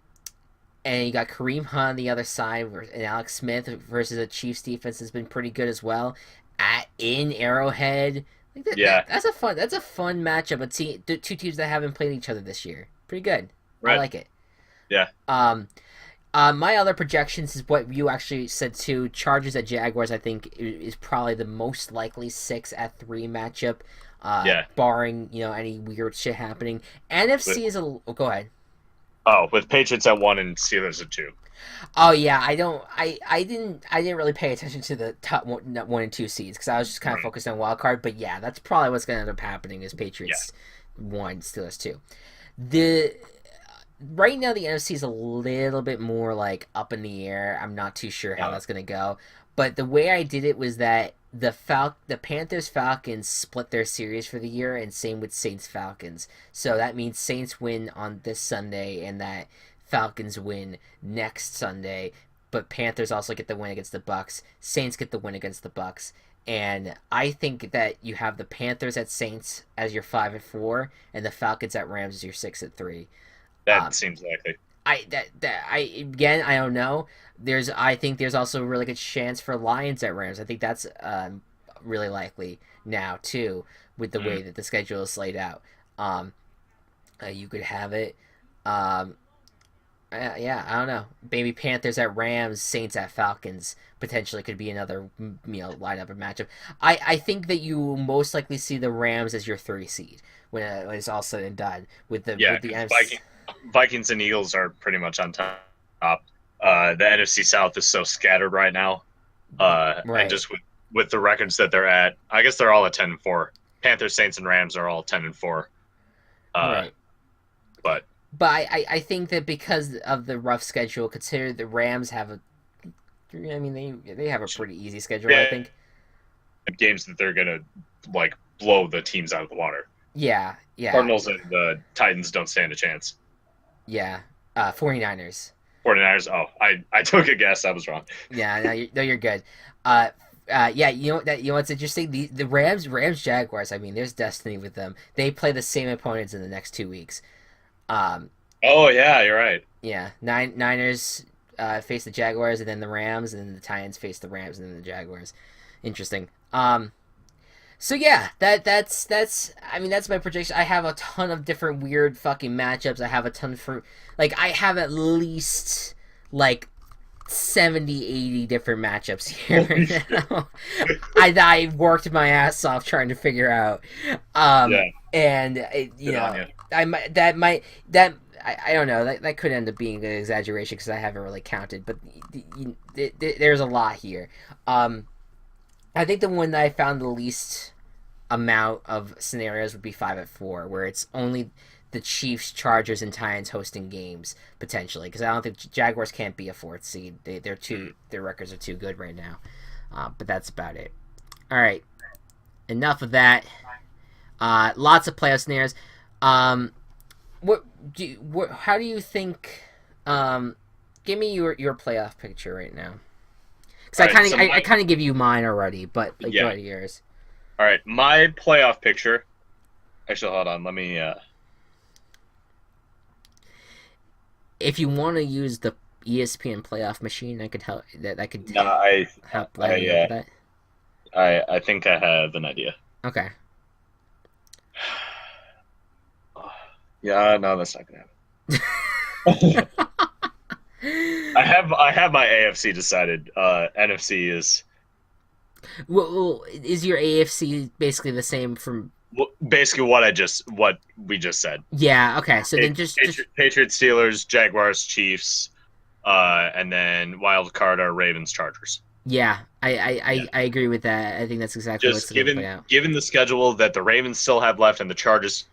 and you got Kareem Hunt on the other side, and Alex Smith versus the Chiefs defense has been pretty good as well. In Arrowhead, Yeah. that's a fun matchup. But see, two teams that haven't played each other this year, pretty good. I Right. like it. Yeah. My other projections is what you actually said too. Chargers at Jaguars, I think, is probably the most likely 6-3 matchup. Yeah. Barring any weird shit happening. NFC is a. Oh, go ahead. With Patriots at 1 and Steelers at 2. Oh yeah, I don't. I didn't really pay attention to the top one and two seeds because I was just kind of Right. focused on wild card. But yeah, that's probably what's going to end up happening is Yeah. Patriots 1, Steelers 2. The right now the NFC is a little bit more like up in the air. I'm not too sure how Uh, that's going to go. But the way I did it was that the Panthers Falcons split their series for the year, and same with Saints Falcons. So that means Saints win on this Sunday, and that Falcons win next Sunday. But Panthers also get the win against the Bucks. Saints get the win against the Bucks. And I think that you have the Panthers at Saints as your 5-4, and the Falcons at Rams as your 6-3. that Um, seems likely. I don't know. I think there's also a really good chance for Lions at Rams. I think that's really likely now too with the Mm. way that the schedule is laid out. Um, you could have it. Um, yeah, I don't know. Maybe Panthers at Rams, Saints at Falcons potentially could be another lineup or matchup. I think that you most likely see the Rams as your 3 seed when it's all said and done Yeah, with the because NFC. Vikings and Eagles are pretty much on top. The NFC South is so scattered right now, and Right. just with the records that they're at, I guess they're all at 10-4. Panthers, Saints, and Rams are all 10-4. Right. But But I think that because of the rough schedule, consider the Rams have they have a pretty easy schedule, I yeah, think. games that they're gonna like blow the teams out of the water. Yeah, yeah, Cardinals and the Titans don't stand a chance. yeah. 49ers. 49ers. Oh, I took a guess. I was wrong. Yeah, no, you're good. Yeah, you know what's interesting? The Rams Jaguars. I mean, there's destiny with them. They play the same opponents in the next 2 weeks. Um, Oh yeah, you're right. yeah, Niners face the Jaguars, and then the Rams, and then the Titans face the Rams, and then the Jaguars. Interesting. So yeah, that's I mean that's my prediction. I have a ton of different weird fucking matchups. I have a ton for I have at least like 70, 80 different matchups here right now. I worked my ass off trying to figure out. Yeah, And good on you. I don't know that could end up being an exaggeration because I haven't really counted, but there's a lot here. I think the one that I found the least amount of scenarios would be 5-4, where it's only the Chiefs, Chargers, and Titans hosting games potentially, because I don't think Jaguars can't be a fourth seed. Their records are too good right now. But that's about it. All right, enough of that. Lots of playoff scenarios. How do you think? Give me your playoff picture right now. Because I kind of give you mine already, but like, Yeah. go ahead, yours. All right, my playoff picture. Actually, hold on. Let me. If you want to use the ESPN playoff machine, I could help. That I could No, help line you up with that. I think I have an idea. Okay. Yeah, no, that's not gonna happen. I have my AFC decided. NFC is Well, is your AFC basically the same from? basically what we just said. Yeah. Okay. So then just Patriots, Steelers, Jaguars, Chiefs, and then wild card are Ravens, Chargers. yeah, I agree with that. I think that's exactly what's Just going to play out. given the schedule that the Ravens still have left and the Chargers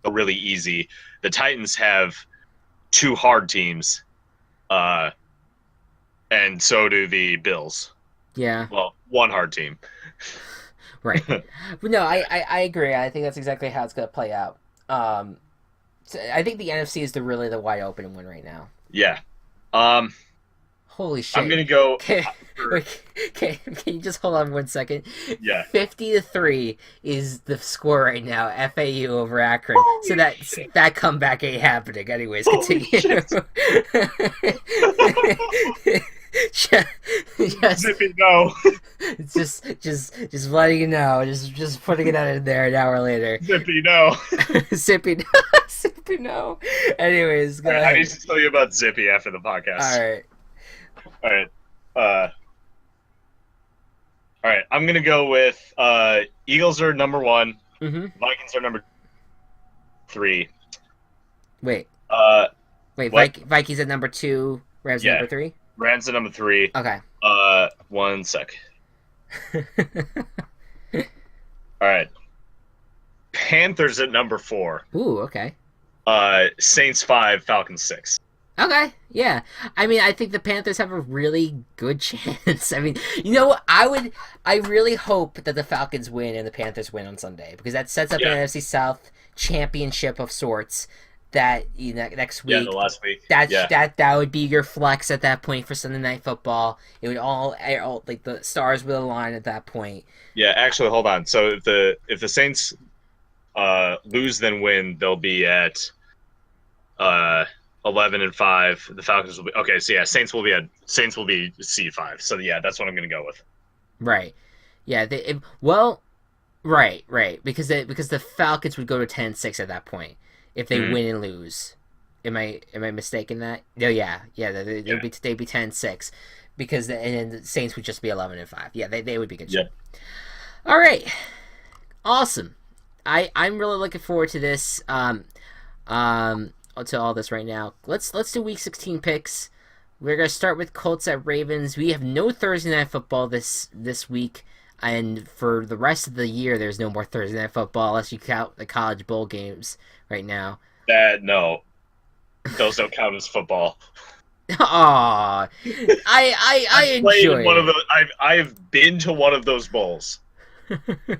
are really easy, the Titans have two hard teams, and so do the Bills. Yeah. Well, one hard team. Right. But no, I agree. I think that's exactly how it's going to play out. So I think the NFC is really the wide open one right now. Yeah. Holy shit. I'm gonna go. Can you just hold on 1 second? Yeah. 50-3 is the score right now. FAU over Akron. So that comeback ain't happening. Anyways, continue. Just, Zippy, no. just letting you know. Just putting it out in there an hour later. Zippy, no. Zippy, Zippy, no. Anyways, go ahead. I need to tell you about Zippy after the podcast. All right. All right. I'm gonna go with Eagles are number 1. Mm-hmm. Vikings are number 3. Wait. Wait. What? Vikings at number 2. Rams at number 3. Rams at number 3. Okay. 1 sec. All right. Panthers at number 4. Ooh. Okay. Saints 5. Falcons 6. Okay, yeah. I mean, I think the Panthers have a really good chance. I mean, you know what? I really hope that the Falcons win and the Panthers win on Sunday because that sets up an NFC South championship of sorts. That next week, the last week. That would be your flex at that point for Sunday Night Football. It would all like the stars would align at that point. Yeah, actually, hold on. So if the Saints lose then win, they'll be at 11-5. The Falcons will be okay. So yeah, Saints will be C5. So yeah, that's what I'm gonna go with. Right. Yeah. Right. Because the Falcons would go to 10-6 at that point if they win and lose. Am I mistaken that? No. Yeah. They'd be 10-6 because and then the Saints would just be 11-5. Yeah. They would be good. Yep. All right. Awesome. I'm really looking forward to this. To all this right now. Let's do week 16 picks. We're gonna start with Colts at Ravens. We have no Thursday Night Football this week, and for the rest of the year, there's no more Thursday Night Football unless you count the college bowl games right now. No, those don't count as football. Aw, I enjoy one of those. I've been to one of those bowls.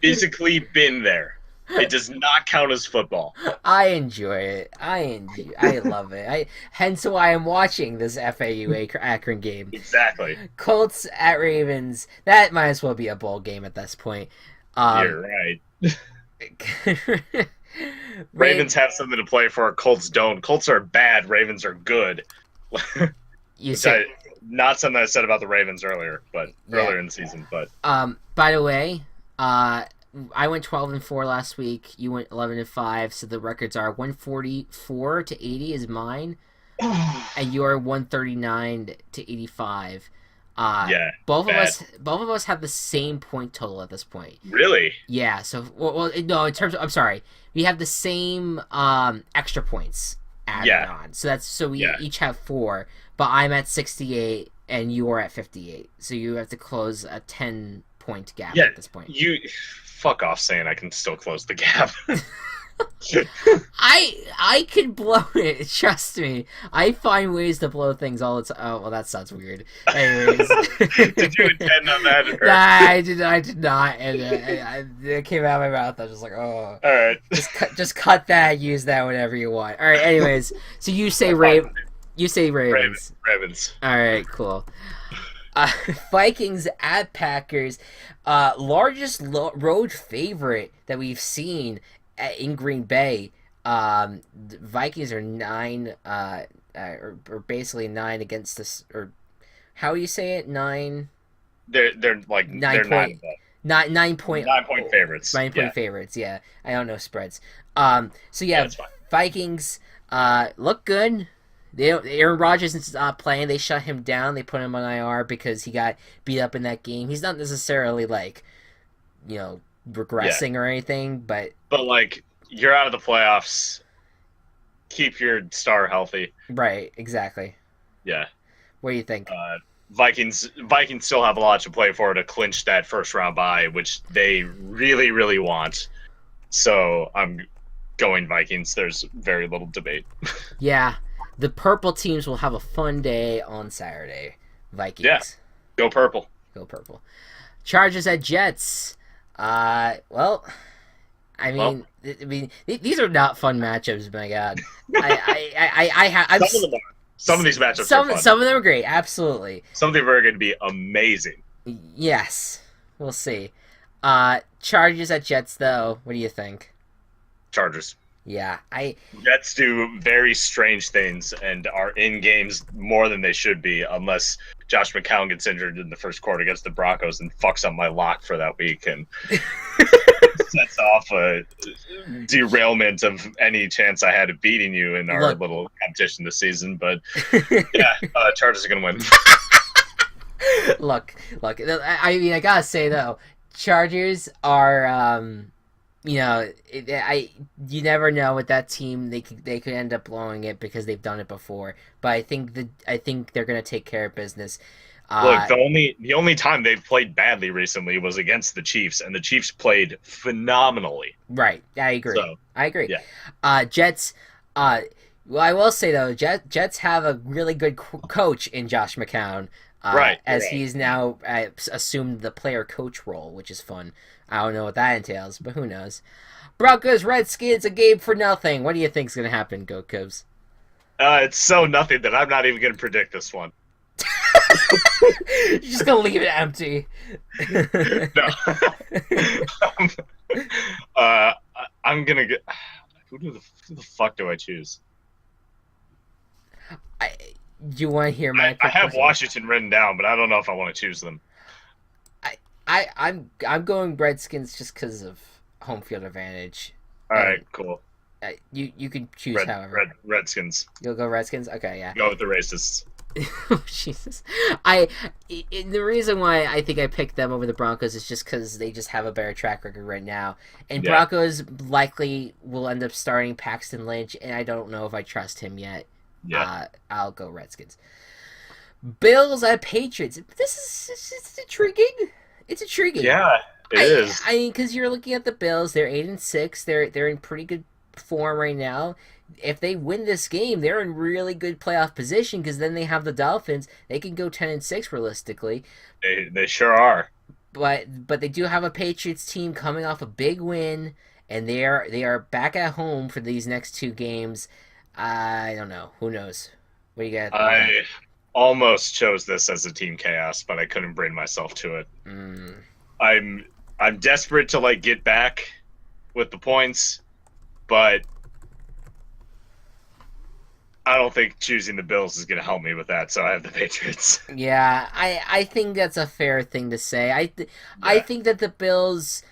Physically been there. It does not count as football. I enjoy it. I love it. Hence why I'm watching this FAU Akron game. Exactly. Colts at Ravens. That might as well be a bowl game at this point. You're right. Ravens have something to play for. Colts don't. Colts are bad. Ravens are good. Not something I said about the Ravens earlier in the season. But by the way, I went 12-4 last week. You went 11-5. So the records are 144-80 is mine, and you are 139-85. Both of us have the same point total at this point. Really? Yeah. So well no, in terms of, I'm sorry, we have the same extra points added on. So we each have 4, but I'm at 68 and you are at 58. So you have to close a 10-point gap at this point. You fuck off saying I can still close the gap. I can blow it. Trust me. I find ways to blow things all the time. Oh well, that sounds weird. Anyways, Did you intend on that? nah, I did. I did not, and it came out of my mouth. I was just like, oh, All right. just cut that. Use that whenever you want. All right. Anyways, so you say You say Ravens. Ravens. All right. Cool. Uh, Vikings at Packers, largest road favorite that we've seen in Green Bay. The Vikings are nine, or basically nine against this, or how do you say it? Nine. They're like Nine they're point. nine, 9 point. 9 point favorites. 9 point favorites. Yeah, I don't know spreads. So Yeah, yeah, that's fine. Vikings. Look good. Aaron Rodgers is not playing. They shut him down. They put him on IR because he got beat up in that game. He's not necessarily like, regressing or anything, but But you're out of the playoffs. Keep your star healthy. right, exactly. Yeah. What do you think? Vikings still have a lot to play for to clinch that first round bye, which they really, really want. So I'm going Vikings. There's very little debate. Yeah, the purple teams will have a fun day on Saturday. Vikings. Yeah. Go purple. Go purple. Chargers at Jets. Well, these are not fun matchups. My God, some of them are. Some of these matchups are fun. Some of them are great. Absolutely. Some of them are going to be amazing. Yes, we'll see. Chargers at Jets, though. What do you think? Chargers. Yeah, Jets do very strange things and are in games more than they should be, unless Josh McCown gets injured in the first quarter against the Broncos and fucks up my lock for that week and sets off a derailment of any chance I had of beating you in our little competition this season. But yeah, Chargers are going to win. Look. I gotta say though, Chargers are. You never know with that team. They could end up blowing it because they've done it before. But I think they're gonna take care of business. Look, the only time they've played badly recently was against the Chiefs, and the Chiefs played phenomenally. Right, I agree. I agree. Yeah. Jets. Well, I will say though, Jets have a really good coach in Josh McCown. Right. He's now assumed the player coach role, which is fun. I don't know what that entails, but who knows. Broncos, Redskins, a game for nothing. What do you think's going to happen, Go Cubs? It's so nothing that I'm not even going to predict this one. You're just going to leave it empty. No. I'm going to get... Who the fuck do I choose? Do you want to hear my... I have Washington written down, but I don't know if I want to choose them. I'm going Redskins just because of home field advantage. All right, cool. You can choose however. Redskins. You'll go Redskins? Okay, yeah. Go with the racists. Oh, Jesus. The reason why I think I picked them over the Broncos is just because they just have a better track record right now. And Broncos likely will end up starting Paxton Lynch, and I don't know if I trust him yet. Yeah. I'll go Redskins. Bills at Patriots. It's intriguing. It's intriguing. Yeah, it is. I mean, because you're looking at the Bills, they're 8-6. They're in pretty good form right now. If they win this game, they're in really good playoff position because then they have the Dolphins. They can go 10-6 realistically. They sure are. But they do have a Patriots team coming off a big win, and they are back at home for these next two games. I don't know. Who knows? What do you got? I almost chose this as a team chaos, but I couldn't bring myself to it. I'm desperate to get back with the points, but I don't think choosing the Bills is going to help me with that, so I have the Patriots. Yeah, I think that's a fair thing to say. I think that the Bills,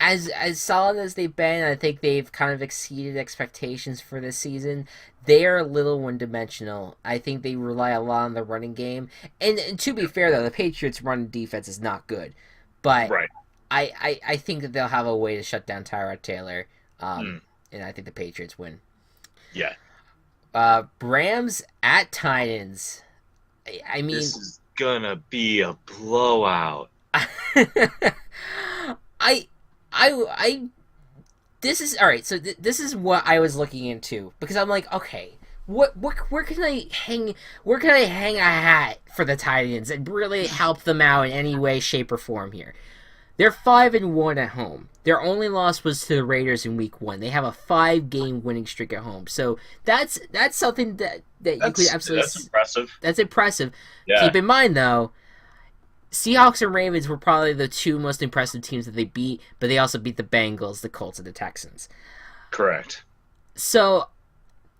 as solid as they've been, I think they've kind of exceeded expectations for this season. They are a little one-dimensional. I think they rely a lot on the running game. And to be fair, though, the Patriots' run defense is not good. But right. I think that they'll have a way to shut down Tyrod Taylor. And I think the Patriots win. Yeah. Rams at Titans. I mean, this is gonna be a blowout. I this is all right. So this is what I was looking into because I'm like, okay, where can I hang a hat for the Titans and really help them out in any way, shape, or form here? They're 5-1 at home. Their only loss was to the Raiders in Week 1. They have a 5-game winning streak at home. So that's something that you could absolutely. That's impressive. That's impressive. Yeah. Keep in mind though, Seahawks and Ravens were probably the two most impressive teams that they beat, but they also beat the Bengals, the Colts, and the Texans. Correct. So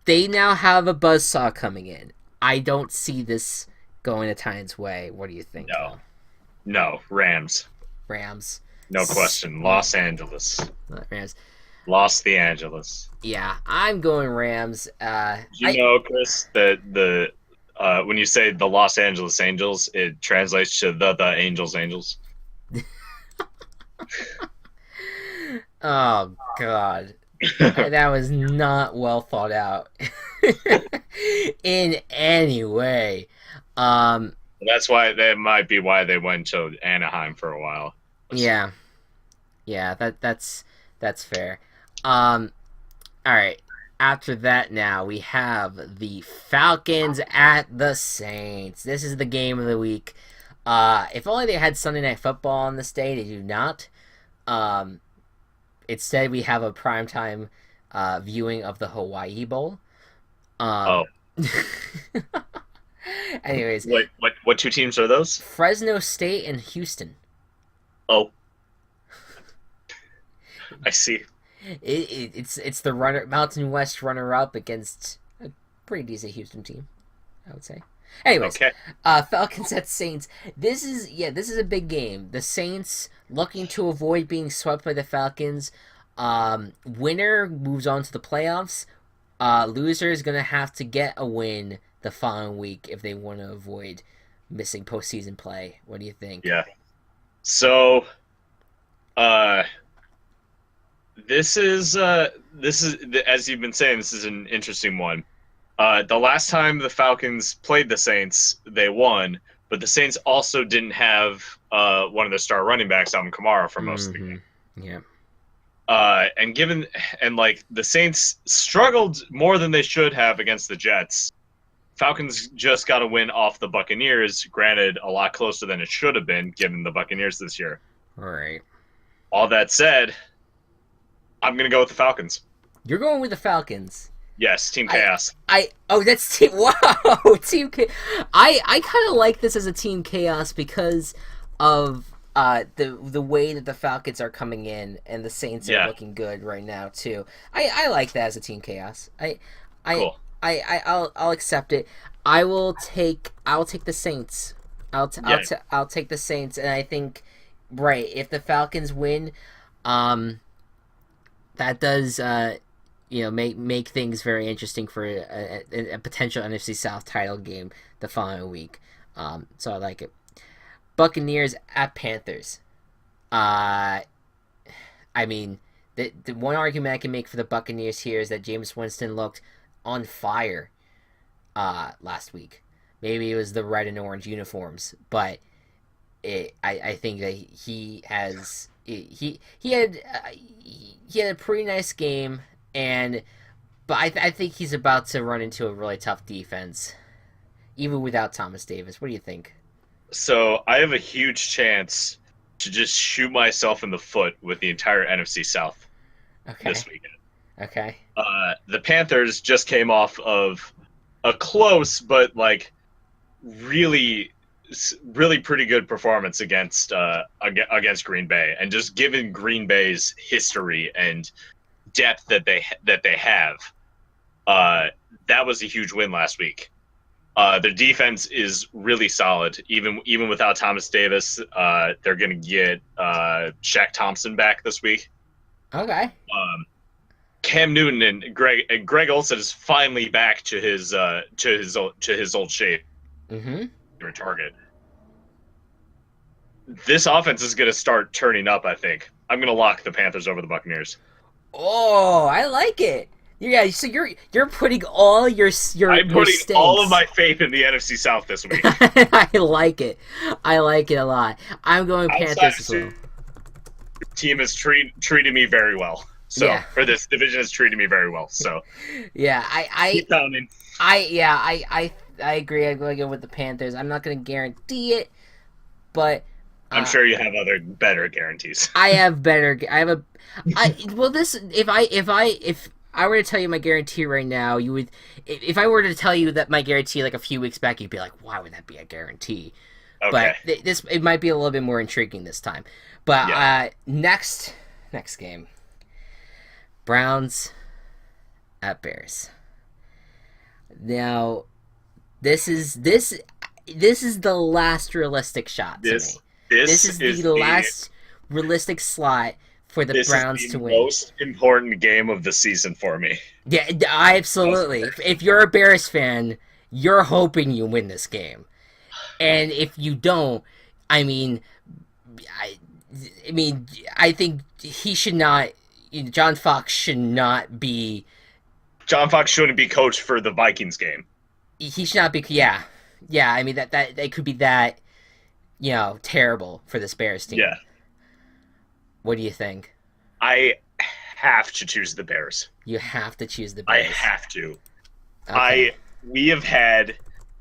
they now have a buzzsaw coming in. I don't see this going the Titans' way. What do you think? No, Rams. Rams. No question. Los Angeles. Rams. Los Angeles. Yeah, I'm going Rams. You know, Chris, that when you say the Los Angeles Angels, it translates to the Angels. Oh, God. That was not well thought out in any way. That might be why they went to Anaheim for a while. Yeah, that's fair. All right. After that, now we have the Falcons at the Saints. This is the game of the week. If only they had Sunday Night Football on this day, they do not. Instead, we have a primetime viewing of the Hawaii Bowl. Anyways, what two teams are those? Fresno State and Houston. Oh, I see. It's the Mountain West runner-up against a pretty decent Houston team, I would say. Anyways, okay. Falcons at Saints. This is a big game. The Saints looking to avoid being swept by the Falcons. Winner moves on to the playoffs. Loser is gonna have to get a win the following week if they want to avoid missing postseason play. What do you think? Yeah. So, this is as you've been saying, this is an interesting one. The last time the Falcons played the Saints, they won, but the Saints also didn't have one of their star running backs, Alvin Kamara, for most of the game. Yeah. And the Saints struggled more than they should have against the Jets. Falcons just got a win off the Buccaneers, granted a lot closer than it should have been given the Buccaneers this year. All right. All that said, I'm going to go with the Falcons. You're going with the Falcons. Yes, Team Chaos. That's Team Team Chaos. I kind of like this as a Team Chaos because of the way that the Falcons are coming in and the Saints are looking good right now too. I like that as a Team Chaos. Cool. I'll accept it. I'll take the Saints. I'll take the Saints, and I think if the Falcons win, that does make things very interesting for a potential NFC South title game the following week. So I like it. Buccaneers at Panthers. I mean, the one argument I can make for the Buccaneers here is that Jameis Winston looked on fire last week. Maybe it was the red and orange uniforms, but I think that he had a pretty nice game, but I think he's about to run into a really tough defense, even without Thomas Davis. What do you think? So I have a huge chance to just shoot myself in the foot with the entire NFC South this weekend. Okay. The Panthers just came off of a close but really pretty good performance against Green Bay, and just given Green Bay's history and depth that they have, that was a huge win last week. Their defense is really solid, even without Thomas Davis. They're going to get Shaq Thompson back this week. Okay. Cam Newton and Greg Olsen is finally back to his old shape. Mm-hmm. Their target. This offense is going to start turning up, I think. I'm going to lock the Panthers over the Buccaneers. Oh, I like it. Yeah, so you're putting all your I'm putting all of my faith in the NFC South this week. I like it. I like it a lot. I'm going Panthers as well. The team has treated me very well. So, Yeah. or this division has treated me very well. So, Yeah, keep pounding. I agree. I'm going to go with the Panthers. I'm not going to guarantee it, but I'm uh, sure you have other better guarantees. I have better. I have a. I well, this if I were to tell you my guarantee right now, you would. If I were to tell you that my guarantee like a few weeks back, you'd be like, "Why would that be a guarantee?" But Okay. this it might be a little bit more intriguing this time. But Yeah. next game, Browns at Bears. Now, this is the last realistic shot to me. This This this is is the the last realistic slot for the this is Browns to the win. most important game of the season for me. Yeah, I absolutely. If you're a Bears fan, you're hoping you win this game, and if you don't, I mean, I, I mean, I think he should not. John Fox should not be. John Fox shouldn't be coach for the Vikings game. He should not be. Yeah, yeah. I mean that it could be that terrible for this Bears team. Yeah. What do you think? I have to choose the Bears. You have to choose the I Bears. have to. Okay. We have had,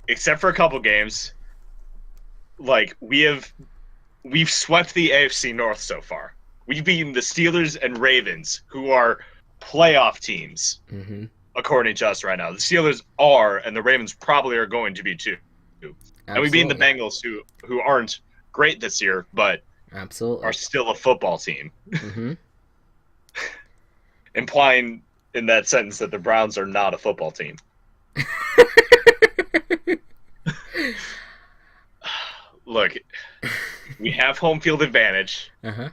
except for a couple games, like we've swept the AFC North so far. We've beaten the Steelers and Ravens, who are playoff teams, Mm-hmm. according to us right now. The Steelers are, and the Ravens probably are going to be too. And we've beaten the Bengals, who aren't great this year, but Absolutely. are still a football team. Mm-hmm. Implying in that sentence that the Browns are not a football team. Look, we have home field advantage. Uh-huh.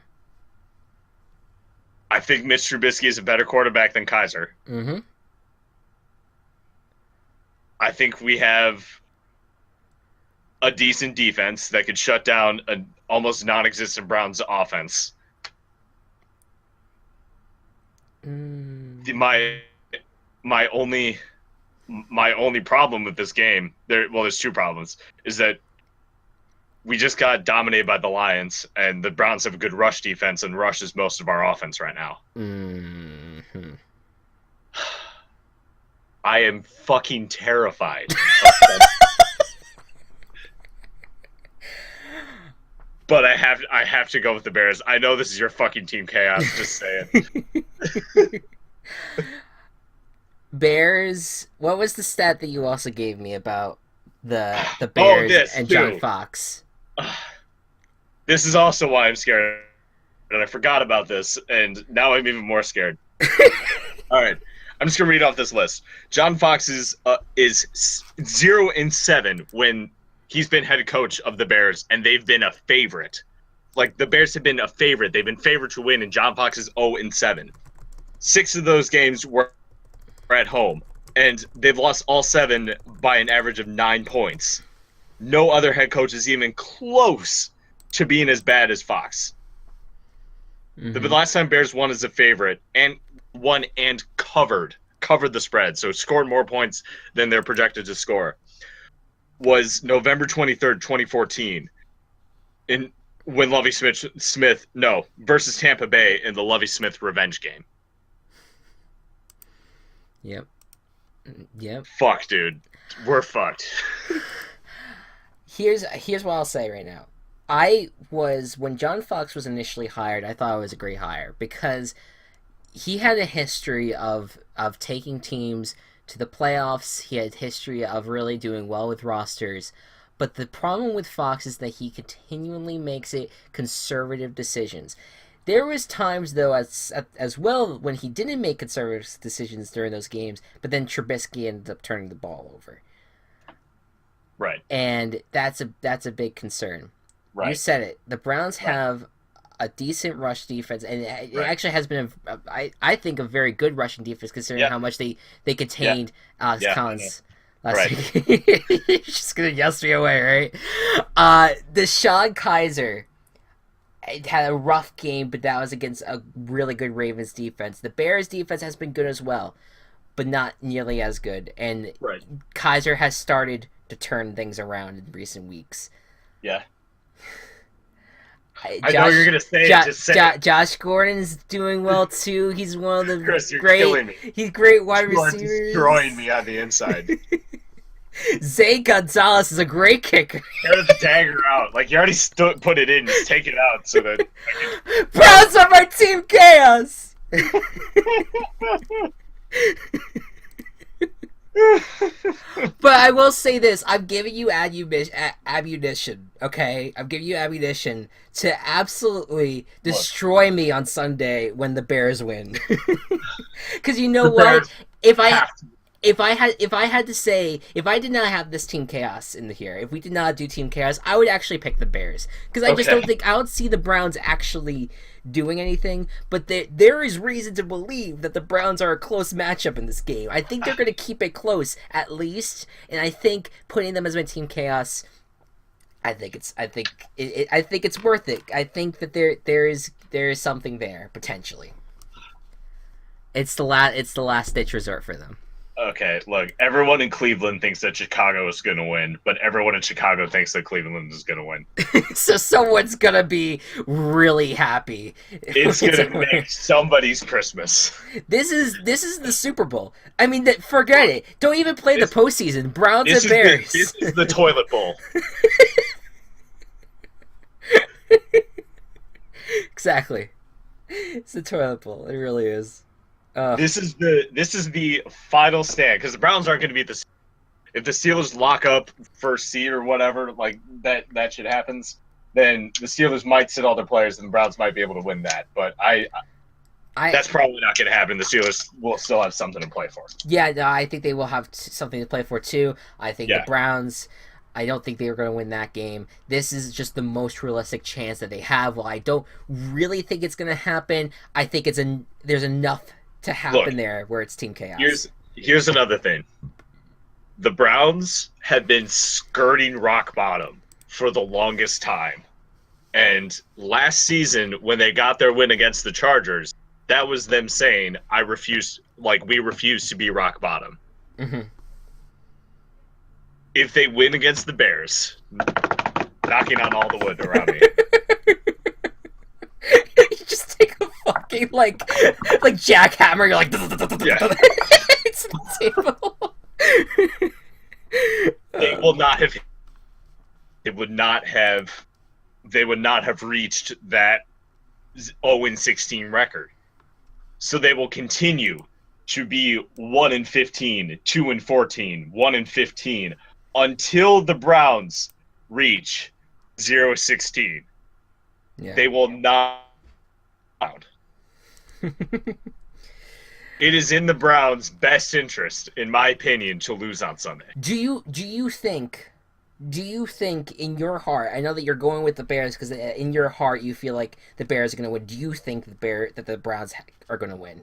I think Mitch Trubisky is a better quarterback than Kaiser. Mm-hmm. I think we have a decent defense that could shut down an almost non-existent Browns offense. Mm. My only problem with this game, there's two problems, is that we just got dominated by the Lions, and the Browns have a good rush defense, and rush is most of our offense right now. Mm-hmm. I am fucking terrified. But I have to go with the Bears. I know this is your fucking team chaos, just saying. Bears. What was the stat that you also gave me about the Bears and John too. Fox? This is also why I'm scared, and I forgot about this, and now I'm even more scared. All right, I'm just gonna read off this list. John Fox is 0-7 when he's been head coach of the Bears, and they've been a favorite. Like, the Bears have been a favorite. They've been favored to win, and John Fox is 0-7. 6 of those games were at home, and they've lost all 7 by an average of 9 points. No other head coach is even close to being as bad as Fox. Mm-hmm. The last time Bears won as a favorite and won and covered the spread, so scored more points than they're projected to score, was November 23rd, 2014, when Lovie Smith versus Tampa Bay in the Lovie Smith revenge game. Yep. Fuck, dude. We're fucked. Here's what I'll say right now. When John Fox was initially hired, I thought it was a great hire because he had a history of taking teams to the playoffs. He had a history of really doing well with rosters. But the problem with Fox is that he continually makes it conservative decisions. There was times, though, as well, when he didn't make conservative decisions during those games, but then Trubisky ended up turning the ball over. Right. And that's a big concern. Right. You said it. The Browns have a decent rush defense, and it actually has been, I think, a very good rushing defense considering how much they contained Alex Collins last week. You're just going to yes me away, right? Deshaun Kaiser had a rough game, but that was against a really good Ravens defense. The Bears defense has been good as well, but not nearly as good. And Kaiser has started to turn things around in recent weeks. Yeah. I know you're gonna say it. Just say it. Josh Gordon's doing well too. He's one of the Chris, you're killing me. He's great wide You are receivers. destroying me on the inside. Zay Gonzalez is a great kicker. Tear the dagger out. Like, you already put it in. Just take it out so that Browns are my team chaos. But I will say this: I'm giving you ammunition. Okay, I'm giving you ammunition to absolutely destroy me on Sunday when the Bears win. Because you know what? If I had to say, if I did not have this team chaos in here, if we did not do team chaos, I would actually pick the Bears because I just I don't see the Browns actually doing anything. But there is reason to believe that the Browns are a close matchup in this game. I think they're going to keep it close at least, and I think putting them as my team chaos, I think it's worth it. I think that there is something there potentially. It's the last ditch resort for them. Okay, look, everyone in Cleveland thinks that Chicago is going to win, but everyone in Chicago thinks that Cleveland is going to win. So someone's going to be really happy. It's going to make somebody's Christmas. This is the Super Bowl. I mean, forget it. Don't even play the postseason. Browns and Bears. This is the toilet bowl. Exactly. It's the toilet bowl. It really is. This is the final stand because the Browns aren't going to be the. If the Steelers lock up first seed or whatever, like that shit happens, then the Steelers might sit all their players and the Browns might be able to win that. But that's probably not going to happen. The Steelers will still have something to play for. Yeah, no, I think they will have something to play for too. I think the Browns. I don't think they were going to win that game. This is just the most realistic chance that they have. While I don't really think it's going to happen, I think there's enough to happen there where it's team chaos. Here's another thing. The Browns have been skirting rock bottom for the longest time. And last season, when they got their win against the Chargers, that was them saying, we refuse to be rock bottom. Mm-hmm. If they win against the Bears, knocking on all the wood around me. You just take a fucking like jackhammer. You're like, it's the table. They will not have. They would not have. They would not have reached that 0-16 record. So they will continue to be 1-15, 2-14, 1-15 until the Browns reach 0-16. Yeah. They will not. It is in the Browns' best interest, in my opinion, to lose on Sunday. Do you think in your heart? I know that you're going with the Bears because in your heart you feel like the Bears are going to win. Do you think that the Browns are going to win?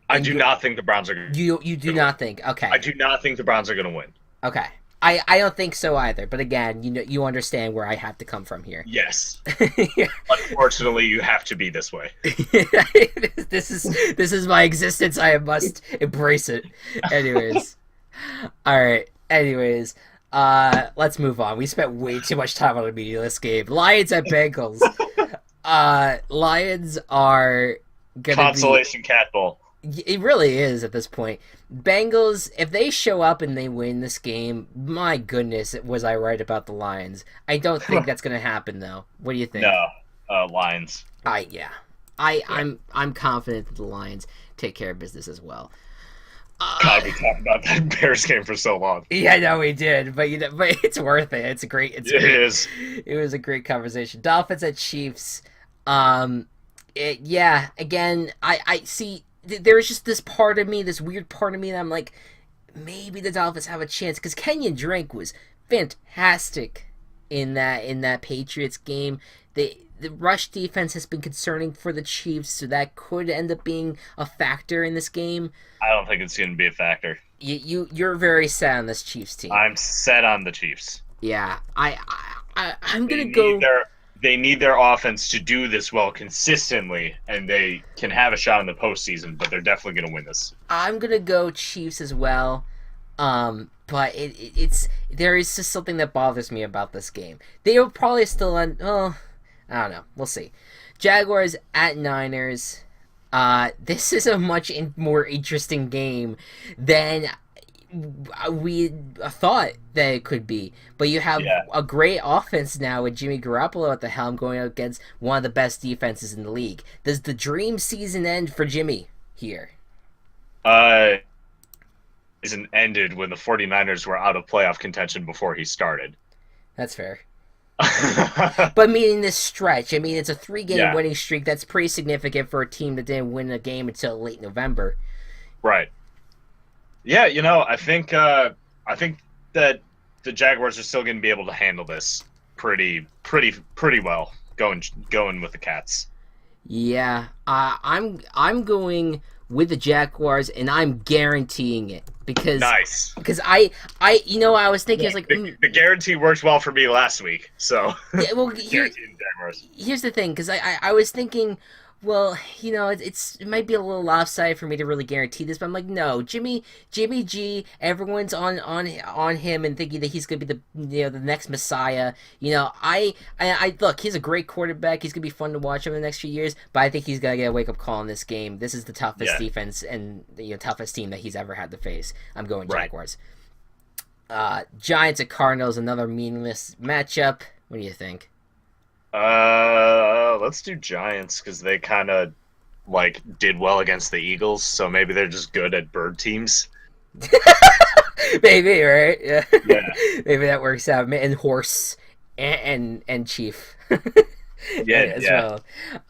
I do not think the Browns are going to win. You do not think? Okay. I do not think the Browns are going to win. Okay. I don't think so either. But again, you understand where I have to come from here. Yes. Unfortunately, you have to be this way. This is my existence. I must embrace it. Anyways. All right. Anyways, let's move on. We spent way too much time on a meaningless game. Lions at Bengals. Lions are gonna consolation cat bowl. It really is at this point. Bengals, if they show up and they win this game, my goodness, was I right about the Lions. I don't think that's going to happen, though. What do you think? No, Lions. I'm confident that the Lions take care of business as well. God, we talked about that Bears game for so long. Yeah, no, we did, but it's worth it. It is. It was a great conversation. Dolphins at Chiefs. Again, I see. There's just this weird part of me that I'm like, maybe the Dolphins have a chance because Kenyon Drake was fantastic in that Patriots game. The rush defense has been concerning for the Chiefs, so that could end up being a factor in this game. I don't think it's going to be a factor. You're very set on this Chiefs team. I'm set on the Chiefs. Yeah, I'm gonna go. They need their offense to do this well consistently, and they can have a shot in the postseason, but they're definitely going to win this. I'm going to go Chiefs as well, but there is just something that bothers me about this game. They will probably still end... I don't know. We'll see. Jaguars at Niners. This is a much more interesting game than we thought that it could be. But you have Yeah. a great offense now with Jimmy Garoppolo at the helm going up against one of the best defenses in the league. Does the dream season end for Jimmy here? Uh, season ended when the 49ers were out of playoff contention before he started. That's fair. But meaning this stretch, I mean, it's a 3-game Yeah. winning streak. That's pretty significant for a team that didn't win a game until late November. Right. Yeah, I think that the Jaguars are still going to be able to handle this pretty well going with the Cats. Yeah, I'm going with the Jaguars, and I'm guaranteeing it because Nice. I was thinking, I was like, The guarantee worked well for me last week, so yeah, well, guaranteed the Jaguars. here's the thing, because I was thinking, well, it might be a little offside for me to really guarantee this, but I'm like, no, Jimmy G, everyone's on him and thinking that he's gonna be the next Messiah. I look, he's a great quarterback. He's gonna be fun to watch over the next few years, but I think he's gonna get a wake up call in this game. This is the toughest Yeah. defense and toughest team that he's ever had to face. I'm going Right. Jaguars. Giants at Cardinals, another meaningless matchup. What do you think? Let's do Giants because they kind of did well against the Eagles, so maybe they're just good at bird teams. Maybe, right? Yeah. Yeah. Maybe that works out. And horse and chief. Yeah, as yeah.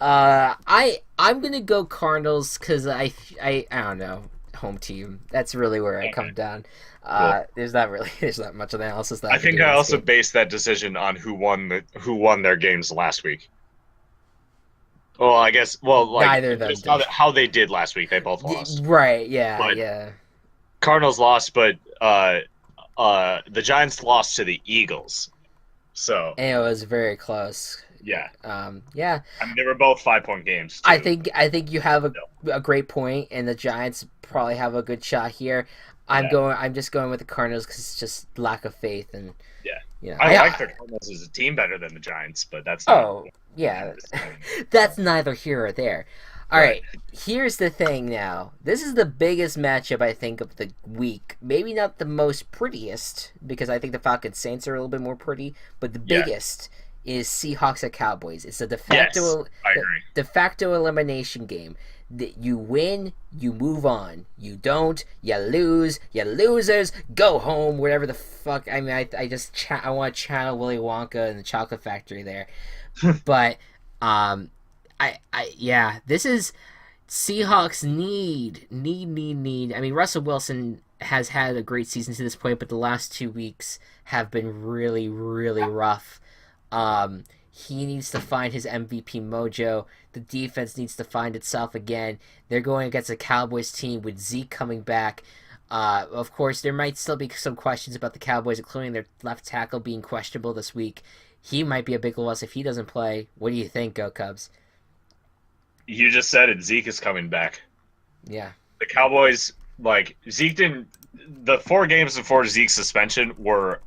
well. I'm gonna go Cardinals because I don't know, home team. That's really where I come down. There's not much analysis that I can think do in I this also game. based that decision on who won their games last week. Well, I guess Neither of them just did. how they did last week. They both lost. Right? Yeah, But- yeah. Cardinals lost, but the Giants lost to the Eagles. So And it was very close. yeah, Yeah. I mean they were both 5-point games. Too. I think you have a great point, and the Giants probably have a good shot here. I'm just going with the Cardinals because it's just lack of faith and Yeah. I like the Cardinals as a team better than the Giants, but that's not, Oh yeah, that's neither here or there. All right, here's the thing. Now, this is the biggest matchup I think of the week. Maybe not the most prettiest because I think the Falcons Saints are a little bit more pretty, but the Yeah. biggest is Seahawks at Cowboys. It's a Yes, I agree. de facto elimination game. You win, you move on. You don't, you lose. You losers, go home. Whatever the fuck. I mean, I want to channel Willy Wonka and the Chocolate Factory there, but yeah, this is Seahawks need. I mean, Russell Wilson has had a great season to this point, but the last 2 weeks have been really, really rough. He needs to find his MVP mojo. The defense needs to find itself again. They're going against a Cowboys team with Zeke coming back. Of course, there might still be some questions about the Cowboys, including their left tackle being questionable this week. He might be a big loss if he doesn't play. What do you think, Go Cubs? You just said it. Zeke is coming back. Yeah. The Cowboys, Zeke didn't. The 4 games before Zeke's suspension were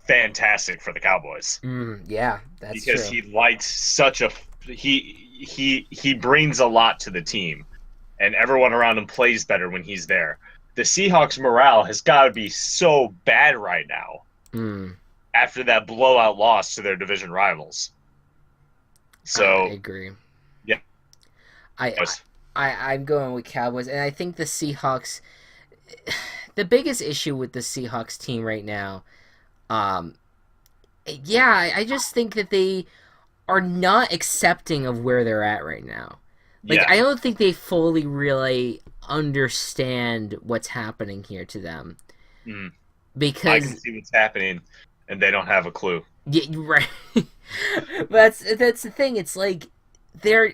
fantastic for the Cowboys. Yeah, that's because true. he lights such a he brings a lot to the team, and everyone around him plays better when he's there. The Seahawks morale has got to be so bad right now after that blowout loss to their division rivals. So I agree. Yeah. I'm going with Cowboys, and I think the Seahawks. The biggest issue with the Seahawks team right now, I just think that they are not accepting of where they're at right now. I don't think they fully really understand what's happening here to them. Because I can see what's happening, and they don't have a clue. Yeah, right. But that's the thing. It's like they're.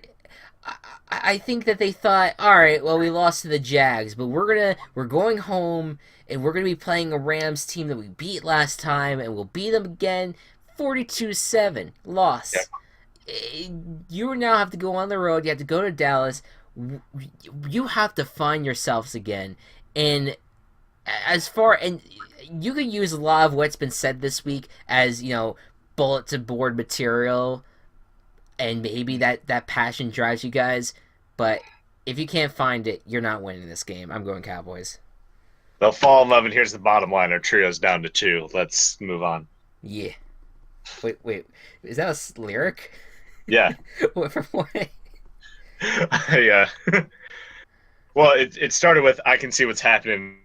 I think that they thought, all right, well, we lost to the Jags, but we're going home and we're gonna be playing a Rams team that we beat last time, and we'll beat them again, 42-7 loss. Yeah. You now have to go on the road. You have to go to Dallas. You have to find yourselves again, and you could use a lot of what's been said this week as bulletin board material. and maybe that passion drives you guys. But if you can't find it, you're not winning this game. I'm going Cowboys. They'll fall in love, and here's the bottom line: our trio's down to 2. Let's move on. Yeah. Wait. Is that a lyric? Yeah. What from what? Yeah. Well, it started with "I can see what's happening,"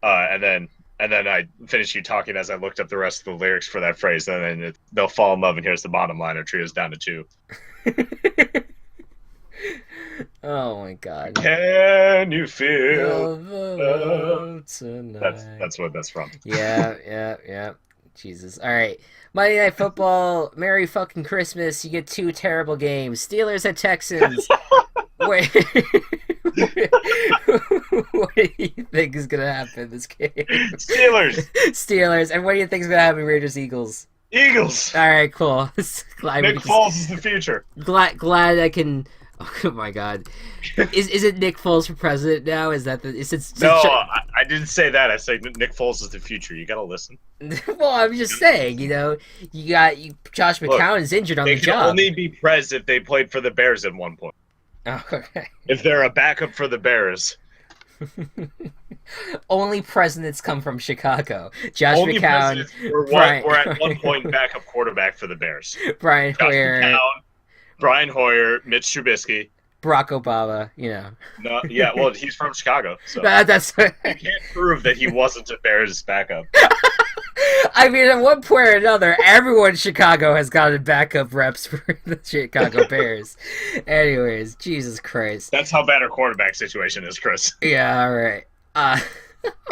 and then I finished you talking as I looked up the rest of the lyrics for that phrase. And then they'll fall in love, and here's the bottom line: our trio's down to 2. Oh my god! Can you feel love tonight? That's what that's from. Yeah. Jesus. All right. Monday Night Football. Merry fucking Christmas. You get 2 terrible games. Steelers at Texans. Wait. What do you think is gonna happen in this game? Steelers. And what do you think is gonna happen? Raiders Eagles. Eagles. All right. Cool. Nick Foles is the future. Glad I can. Oh my god. Is it Nick Foles for president now? Is that No, I didn't say that. I said Nick Foles is the future. You gotta listen. Well, I'm just saying, you got Josh McCown is injured on the job. They can only be pres if they played for the Bears at one point. Oh, okay. If they're a backup for the Bears. Only presidents come from Chicago. Josh only McCown. Were at one point backup quarterback for the Bears. Brian Hoyer. McCown, Brian Hoyer, Mitch Trubisky. Barack Obama, No, yeah, well, he's from Chicago, so that's. You can't prove that he wasn't a Bears backup. I mean, at one point or another, everyone in Chicago has gotten backup reps for the Chicago Bears. Anyways, Jesus Christ. That's how bad our quarterback situation is, Chris. Yeah, all right.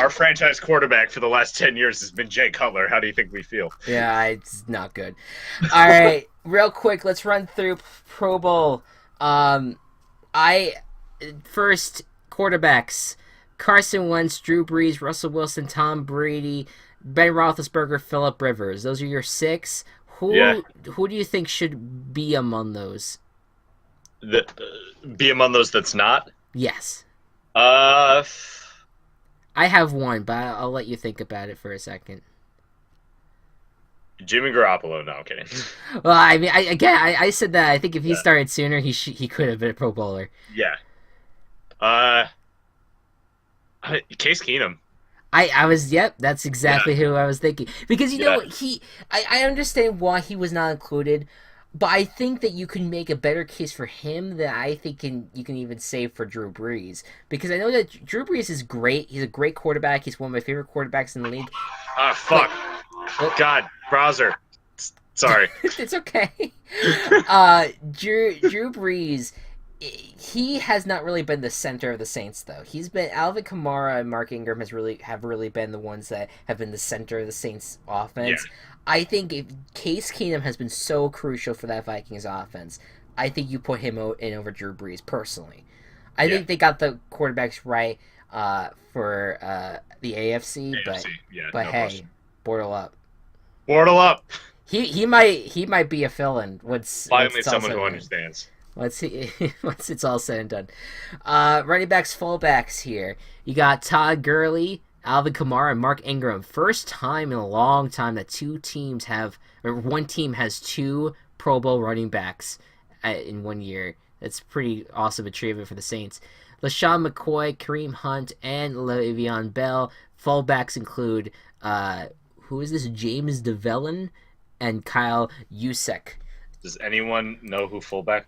Our franchise quarterback for the last 10 years has been Jay Cutler. How do you think we feel? Yeah, it's not good. All right, real quick, let's run through Pro Bowl. First quarterbacks: Carson Wentz, Drew Brees, Russell Wilson, Tom Brady, Ben Roethlisberger, Phillip Rivers. Those are your 6. Who do you think should be among those? Be among those that's not? Yes. I have one, but I'll let you think about it for a second. Jimmy Garoppolo. No, I'm kidding. Well, I mean, I said that. I think if he started sooner, he could have been a Pro Bowler. Yeah. Case Keenum. Yep, that's exactly who I was thinking. Because you know what, I understand why he was not included, but I think that you can make a better case for him than I think you can even say for Drew Brees. Because I know that Drew Brees is great. He's a great quarterback. He's one of my favorite quarterbacks in the league. Fuck. God, browser. Sorry. It's okay. Drew Brees, he has not really been the center of the Saints, though. He's been Alvin Kamara and Mark Ingram have really been the ones that have been the center of the Saints' offense. Yeah. I think if Case Keenum has been so crucial for that Vikings offense, I think you put him in over Drew Brees personally. I think they got the quarterbacks right for the AFC, but hey, Bortle up. Bortle up. He might be a fill-in. Finally, someone who understands. Once it's all said and done. Running backs, fullbacks here. You got Todd Gurley, Alvin Kamara, and Mark Ingram. First time in a long time that one team has 2 Pro Bowl running backs in 1 year. That's pretty awesome achievement for the Saints. LaShawn McCoy, Kareem Hunt, and Le'Veon Bell. Fullbacks include who is this? James DeVellin and Kyle Juszczyk. Does anyone know who fullback?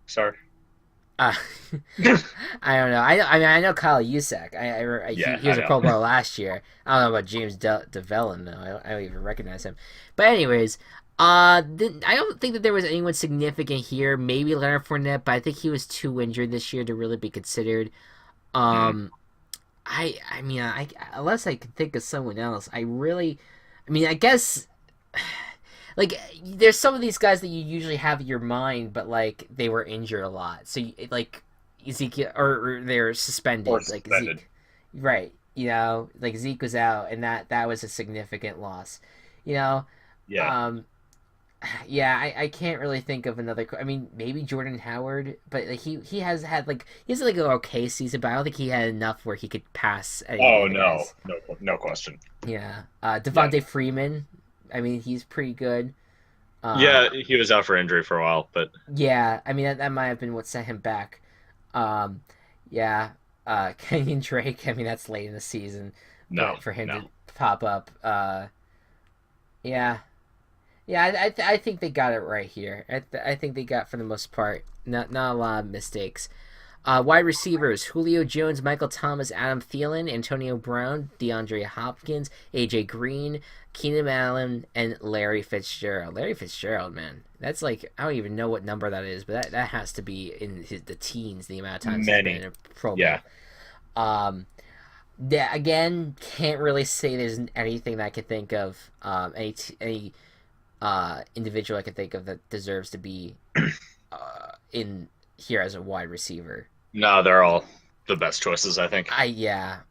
Sorry. I don't know. I know Kyle Juszczyk. He was a Pro Bowl last year. I don't know about James DeVellin though. I don't even recognize him. But anyways, I don't think that there was anyone significant here. Maybe Leonard Fournette, but I think he was too injured this year to really be considered. I mean, unless I could think of someone else, I guess, like, there's some of these guys that you usually have in your mind, but, like, they were injured a lot. So, like, Ezekiel, or they're suspended. Or suspended. Like, Zeke. Right. Like, Zeke was out, and that was a significant loss. Yeah. I can't really think of another. I mean, maybe Jordan Howard, but like he has an okay season, but I don't think he had enough where he could pass. No question. Yeah, Devontae Freeman. I mean, he's pretty good. Um, Yeah, he was out for injury for a while, but yeah, I mean that might have been what set him back. Um, yeah, Kenyon Drake. I mean that's late in the season, no, but for him no. to pop up, yeah, yeah, I think they got it right here. I think they got for the most part not a lot of mistakes. Wide receivers: Julio Jones, Michael Thomas, Adam Thielen, Antonio Brown, DeAndre Hopkins, AJ Green, Keenan Allen, and Larry Fitzgerald. Larry Fitzgerald, man, that's like I don't even know what number that is, but that has to be in the teens. The amount of times he's been in Many. a Pro Yeah. Bowl. Um, yeah, again, can't really say there's anything that I could think of. Any individual I could think of that deserves to be in here as a wide receiver. No, they're all the best choices, I think.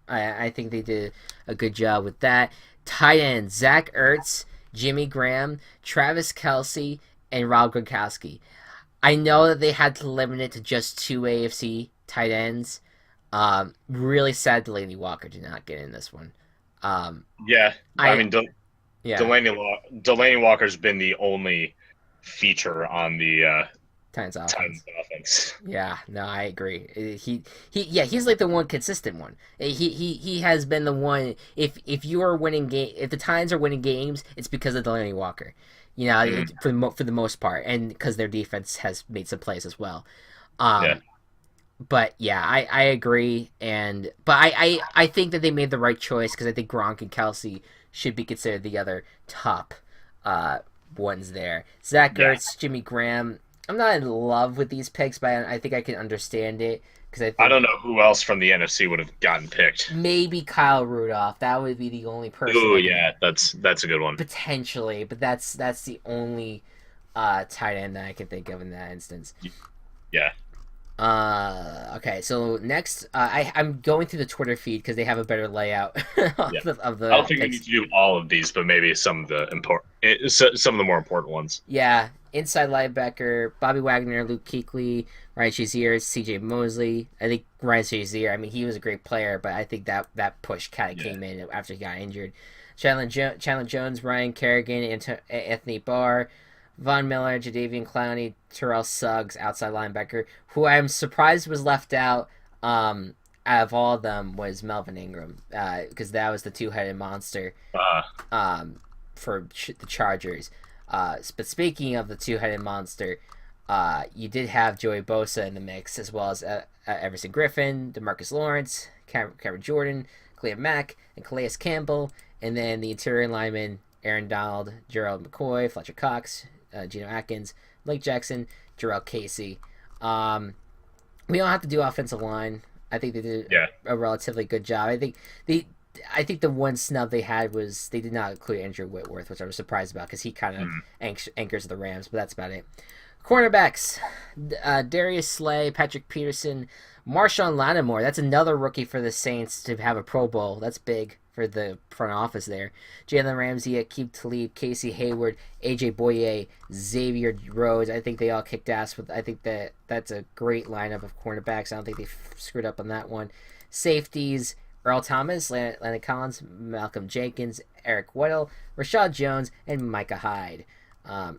I think they did a good job with that. Tight end: Zach Ertz, Jimmy Graham, Travis Kelsey, and Rob Gronkowski. I know that they had to limit it to just two AFC tight ends. Really sad Delaney Walker did not get in this one. Um, Yeah, I I mean, yeah, Delaney Walker's been the only feature on the Titans Titans offense. offense. Yeah, no, I agree. Yeah, he's like the one consistent one. He has been the one. If you are winning game, if the Titans are winning games, it's because of Delaney Walker. You know, Mm, for the most part, and because their defense has made some plays as well. yeah, Um, but yeah, I agree, and but I think that they made the right choice because I think Gronk and Kelsey should be considered the other top uh ones there. Zach yeah. Ertz, Jimmy Graham. I'm not in love with these picks, but I think I can understand it because I I think don't know who else from the NFC would have gotten picked. maybe Kyle Rudolph. That would be the only person Oh I can yeah, that's a good one. potentially, but that's the only tight end that I can think of in that instance. Yeah, Okay, so next, I'm going through the Twitter feed because they have a better layout yeah. of I don't the think we need picks. to do all of these, but maybe some of the some of the more important ones. Yeah, inside linebacker, Bobby Wagner, Luke Kuechly, Ryan Shazier, C.J. Mosley. I think Ryan Shazier. I mean, he was a great player, but I think that push kind of Yeah, came in after he got injured. Chandler Jones, Ryan Kerrigan, Anthony Barr, Von Miller, Jadavian Clowney, Terrell Suggs, outside linebacker, who I'm surprised was left out. Out of all of them was Melvin Ingram, because that was the two-headed monster uh, um, for the Chargers. But speaking of the two-headed monster, you did have Joey Bosa in the mix, as well as Everson Griffin, Demarcus Lawrence, Cameron Jordan, Khalil Mack, and Calais Campbell, and then the interior linemen: Aaron Donald, Gerald McCoy, Fletcher Cox, Geno Atkins, Blake Jackson, Jarrell Casey. We don't have to do offensive line. I think they did yeah, a relatively good job. They I think the one snub they had was they did not include Andrew Whitworth, which I was surprised about because he kind of mm, anchors the Rams, but that's about it. Cornerbacks: Darius Slay, Patrick Peterson, Marshawn Lattimore. That's another rookie for the Saints to have a Pro Bowl. That's big for the front office there. Jalen Ramsey, Akeem Talib, Casey Hayward, AJ Boye, Xavier Rhodes. I think they all kicked ass with. I think that's a great lineup of cornerbacks. I don't think they screwed up on that one. Safeties: Earl Thomas, Landon Collins, Malcolm Jenkins, Eric Weddle, Rashad Jones, and Micah Hyde.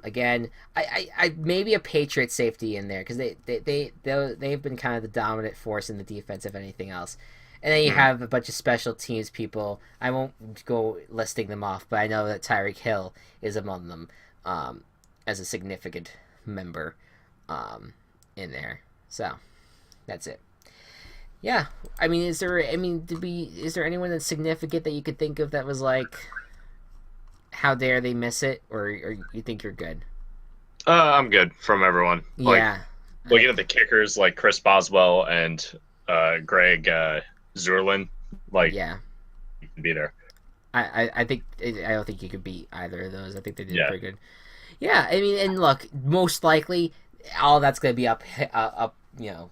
Again, I maybe a Patriot safety in there because they've been kind of the dominant force in the defense, if anything else. And then you mm, have a bunch of special teams people. I won't go listing them off, but I know that Tyreek Hill is among them as a significant member in there. So that's it. Yeah, I mean, is there? I mean, is there anyone that's significant that you could think of that was like, how dare they miss it, or you think you're good? I'm good from everyone. Like Yeah, I, looking at the kickers, like Chris Boswell and Greg Zurlin, like yeah. be there. I think I don't think you could beat either of those. I think they did Yeah, pretty good. Yeah, I mean, and look, most likely, all that's going to be up. You know,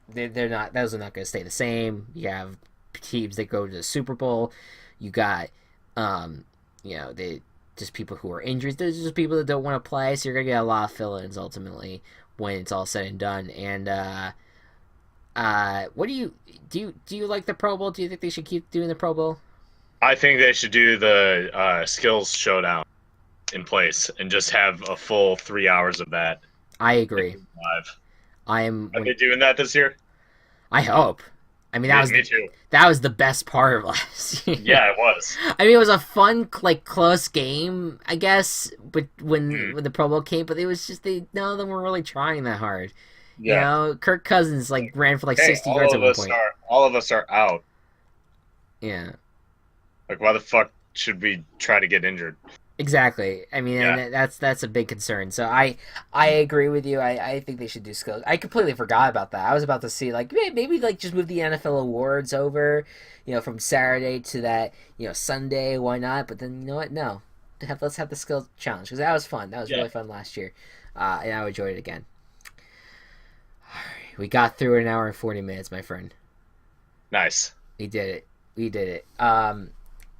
they're not; those are not going to stay the same. You have teams that go to the Super Bowl. You got, um, they just people who are injured. There's just people that don't want to play. So you're going to get a lot of fill-ins ultimately when it's all said and done. And what do you like the Pro Bowl? Do you think they should keep doing the Pro Bowl? I think they should do the skills showdown in place and just have a full 3 hours of that. I agree. Live. Are they doing that this year? I hope. I mean, me too. That was the best part of last year. Yeah, it was. I mean, it was a fun, like, close game, I guess, but when the Pro Bowl came, but it was just none of them were really trying that hard. Yeah. You know, Kirk Cousins ran for 60 yards at one point. All of us are out. Yeah. Like, why the fuck should we try to get injured? Exactly. I mean, and that's a big concern. So I agree with you. I think they should do skills. I completely forgot about that. I was about to see maybe just move the NFL awards over, from Saturday to that Sunday. Why not? But then you know what? No, let's have the skills challenge because that was fun. That was really fun last year, and I enjoyed it again. All right, we got through an hour and 40 minutes, my friend. Nice. We did it.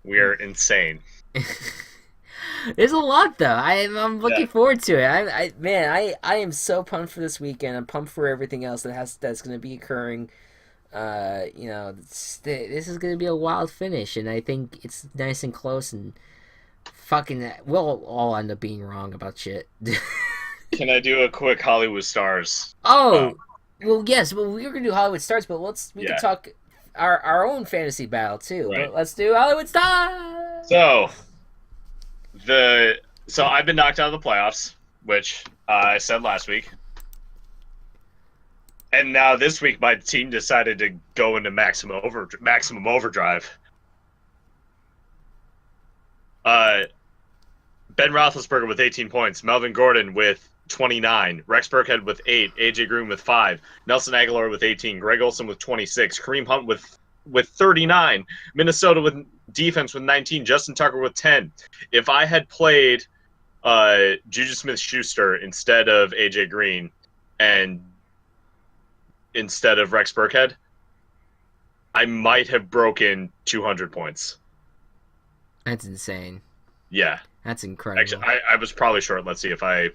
We're insane. There's a lot though. I'm looking forward to it. I am so pumped for this weekend. I'm pumped for everything else that's going to be occurring. This is going to be a wild finish, and I think it's nice and close. And fucking, we'll all end up being wrong about shit. Can I do a quick Hollywood Stars? Oh, well, yes. Well, we were going to do Hollywood Stars, but we can talk our own fantasy battle too. Right. But let's do Hollywood Stars. So I've been knocked out of the playoffs, which I said last week. And now this week my team decided to go into maximum overdrive. Ben Roethlisberger with 18 points, Melvin Gordon with 29, Rex Burkhead with 8, AJ Green with 5, Nelson Aguilar with 18, Greg Olsen with 26, Kareem Hunt with 39, Minnesota with defense with 19, Justin Tucker with 10. If I had played Juju Smith-Schuster instead of AJ Green and instead of Rex Burkhead, I might have broken 200 points. That's insane. Yeah. That's incredible. Actually, I was probably short. Let's see if I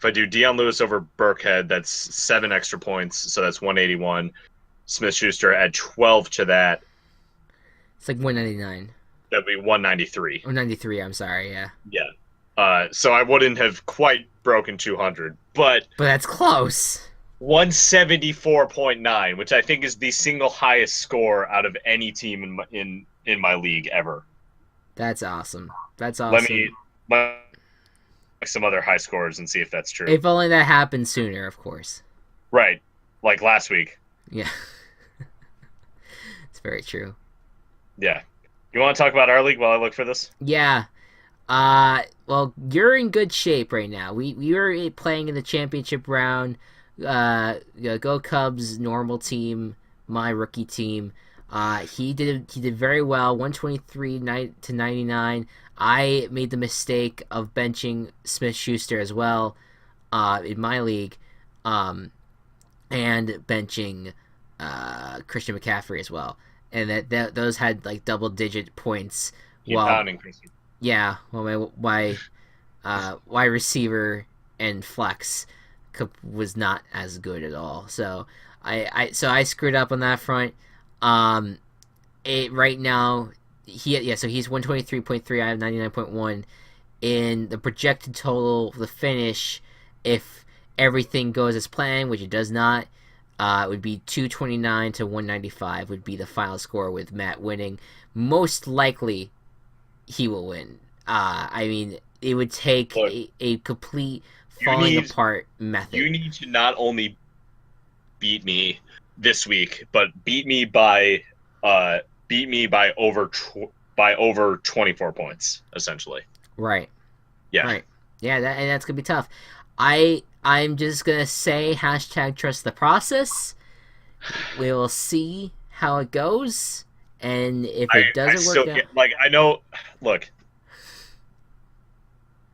do Deion Lewis over Burkhead, that's 7 extra points, so that's 181. Smith-Schuster add 12 to that. It's like 199. That'd be 193. Or 93, I'm sorry, yeah. Yeah. So I wouldn't have quite broken 200, but that's close. 174.9, which I think is the single highest score out of any team in my league ever. That's awesome. That's awesome. Let me some other high scores and see if that's true. If only that happened sooner, of course. Right. Like last week. Yeah. It's very true. Yeah. You want to talk about our league while I look for this? Yeah. Well, you're in good shape right now. We were playing in the championship round. Go Cubs, normal team, my rookie team. He did very well, 123 to 99. I made the mistake of benching Smith-Schuster as well, in my league, and benching Christian McCaffrey as well, and that those had like double-digit points. Keep pounding, Christian. Yeah, well, my wide receiver and flex was not as good at all. So I screwed up on that front. Right now so he's 123.3. I have 99.1. In the projected total, the finish, if everything goes as planned, which it does not, it would be 229 to 195 would be the final score with Matt winning. Most likely, he will win. I mean, it would take a complete falling apart method. You need to not only beat me this week, but beat me by over 24 points, essentially. Right. Yeah. Right. Yeah, that's gonna be tough. I'm just gonna say #trust the process. We will see how it goes, and if it doesn't work out, I know. Look,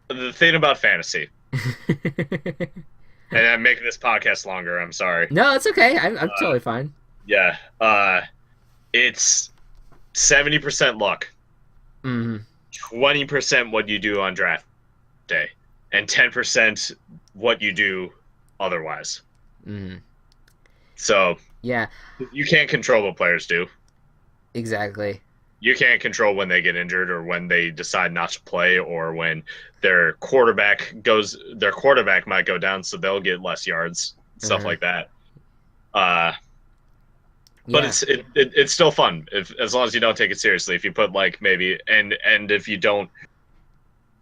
the thing about fantasy, and I'm making this podcast longer. I'm sorry. No, it's okay. I'm totally fine. Yeah. It's 70% luck, 20% what you do on draft day, and 10% what you do otherwise. So yeah, you can't control what players do. Exactly. You can't control when they get injured or when they decide not to play or when their quarterback might go down, so they'll get less yards, stuff Uh-huh. like that. But Yeah. it's still fun if as long as you don't take it seriously. If you put like maybe and if you don't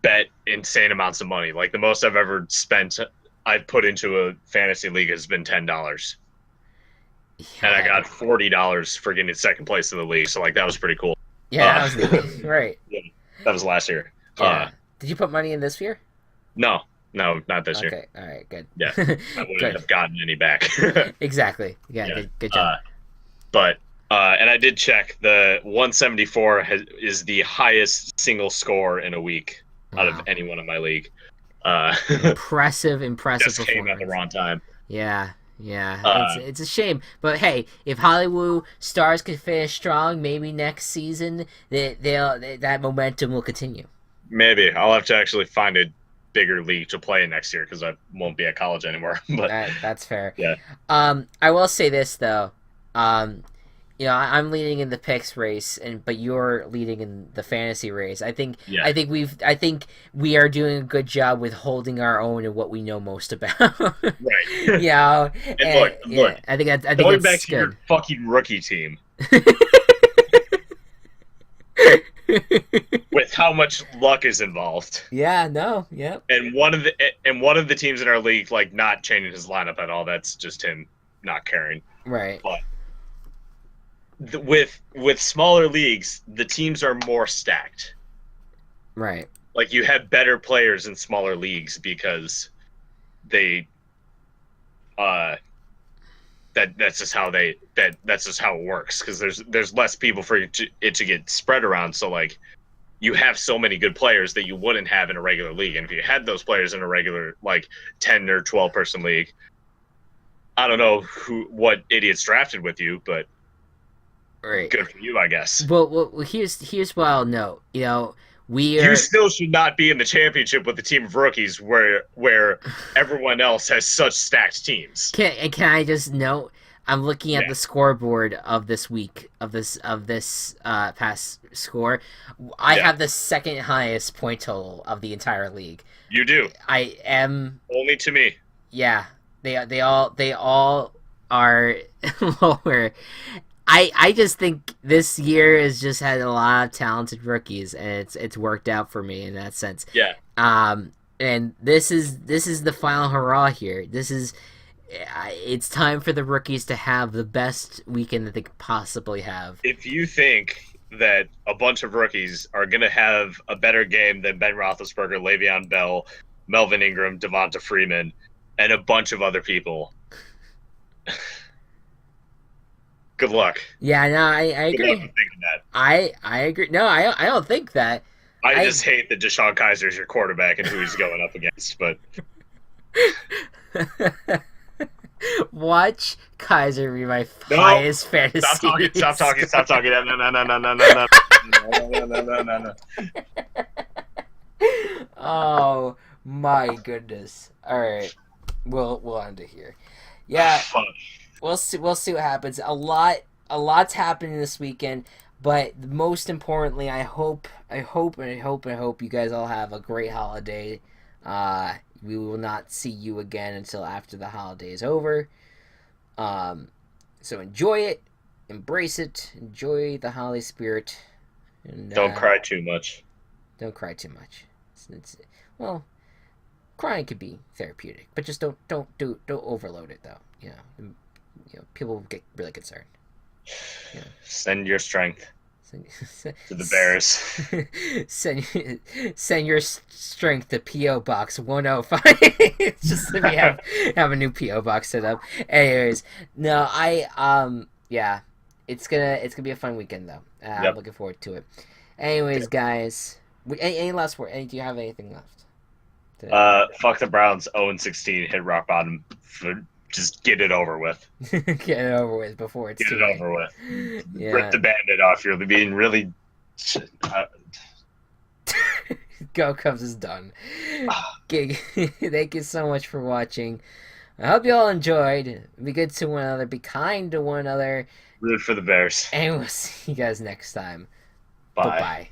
bet insane amounts of money, like the most I've ever spent, I've put into a fantasy league has been $10, and I Yeah. got $40 for getting second place in the league. So like that was pretty cool. Yeah, Uh, that was neat. Right. yeah, that was last year. Yeah. Did you put money in this year? No, no, not this year. Okay. All right. Good. Yeah, I wouldn't Good. have gotten any back. Exactly. Yeah. Yeah. Good. Good job. But and I did check the 174 is the highest single score in a week out of Wow. anyone in my league. Uh, Impressive. Impressive just came at the performance. wrong time. Yeah. Yeah. Uh, It's a shame, but hey, if Hollywood Stars can finish strong, maybe next season that momentum will continue. Maybe I'll have to actually find a bigger league to play in next year because I won't be at college anymore. But That's fair. yeah, I will say this though. Um, I'm leading in the picks race, but you're leading in the fantasy race. yeah, I think we are doing a good job with holding our own in what we know most about. right. you know, And look, yeah, I think going back it's to your good. fucking rookie team with how much luck is involved. Yeah, no, yep. And one of the teams in our league like not changing his lineup at all. That's just him not caring. Right, But with smaller leagues, the teams are more stacked. right, Like you have better players in smaller leagues because they that's just how that's just how it works because there's less people for it to get spread around. So like you have so many good players that you wouldn't have in a regular league. And if you had those players in a regular like 10 or 12 person league, I don't know what idiots drafted with you, but right. good for you, I guess. Well, here's what I'll note. We You are. still should not be in the championship with a team of rookies where everyone else has such stacked teams. Can I just note? I'm looking at Yeah, the scoreboard of this week of this past score. I yeah, have the second highest point total of the entire league. you do. I am. Only to me. Yeah, they all are lower. I just think this year has just had a lot of talented rookies, and it's worked out for me in that sense. Yeah. And this is the final hurrah here. It's time for the rookies to have the best weekend that they could possibly have. If you think that a bunch of rookies are going to have a better game than Ben Roethlisberger, Le'Veon Bell, Melvin Ingram, Devonta Freeman, and a bunch of other people, good luck. Yeah, no, I Good luck agree. with thinking that. I agree. No, I don't think that. I I just hate that Deshaun Kaiser is your quarterback and who he's going up against. But Watch Kaiser be my no, highest fantasy. stop talking, stop talking, stop talking. No, no, no, no, no, no, no, no, no, no, no, no. Oh my goodness! All right, we'll end it here. Yeah, Fuck. we'll see what happens. A lot's happening this weekend, but most importantly, I hope you guys all have a great holiday. We will not see you again until after the holiday is over. So enjoy it, embrace it, enjoy the holiday spirit, and Don't cry too much. don't cry too much. Well, crying can be therapeutic, but just don't overload it though. People get really concerned. Send your strength Send, to the Bears. send your strength to PO Box 105. Just so we have a new PO Box set up. Anyways, no, yeah, it's gonna be a fun weekend though. I'm Yep. looking forward to it. Anyways, Okay. guys, any last word? Do you have anything left today? Fuck the Browns. 0-16 hit rock bottom. Just get it over with. Get it over with before it's Get too it late. over with. Yeah. Rip the Band-Aid off. You're being really. Go Cubs is done. Thank you so much for watching. I hope you all enjoyed. Be good to one another. Be kind to one another. Root for the Bears. And we'll see you guys next time. Bye. Bye.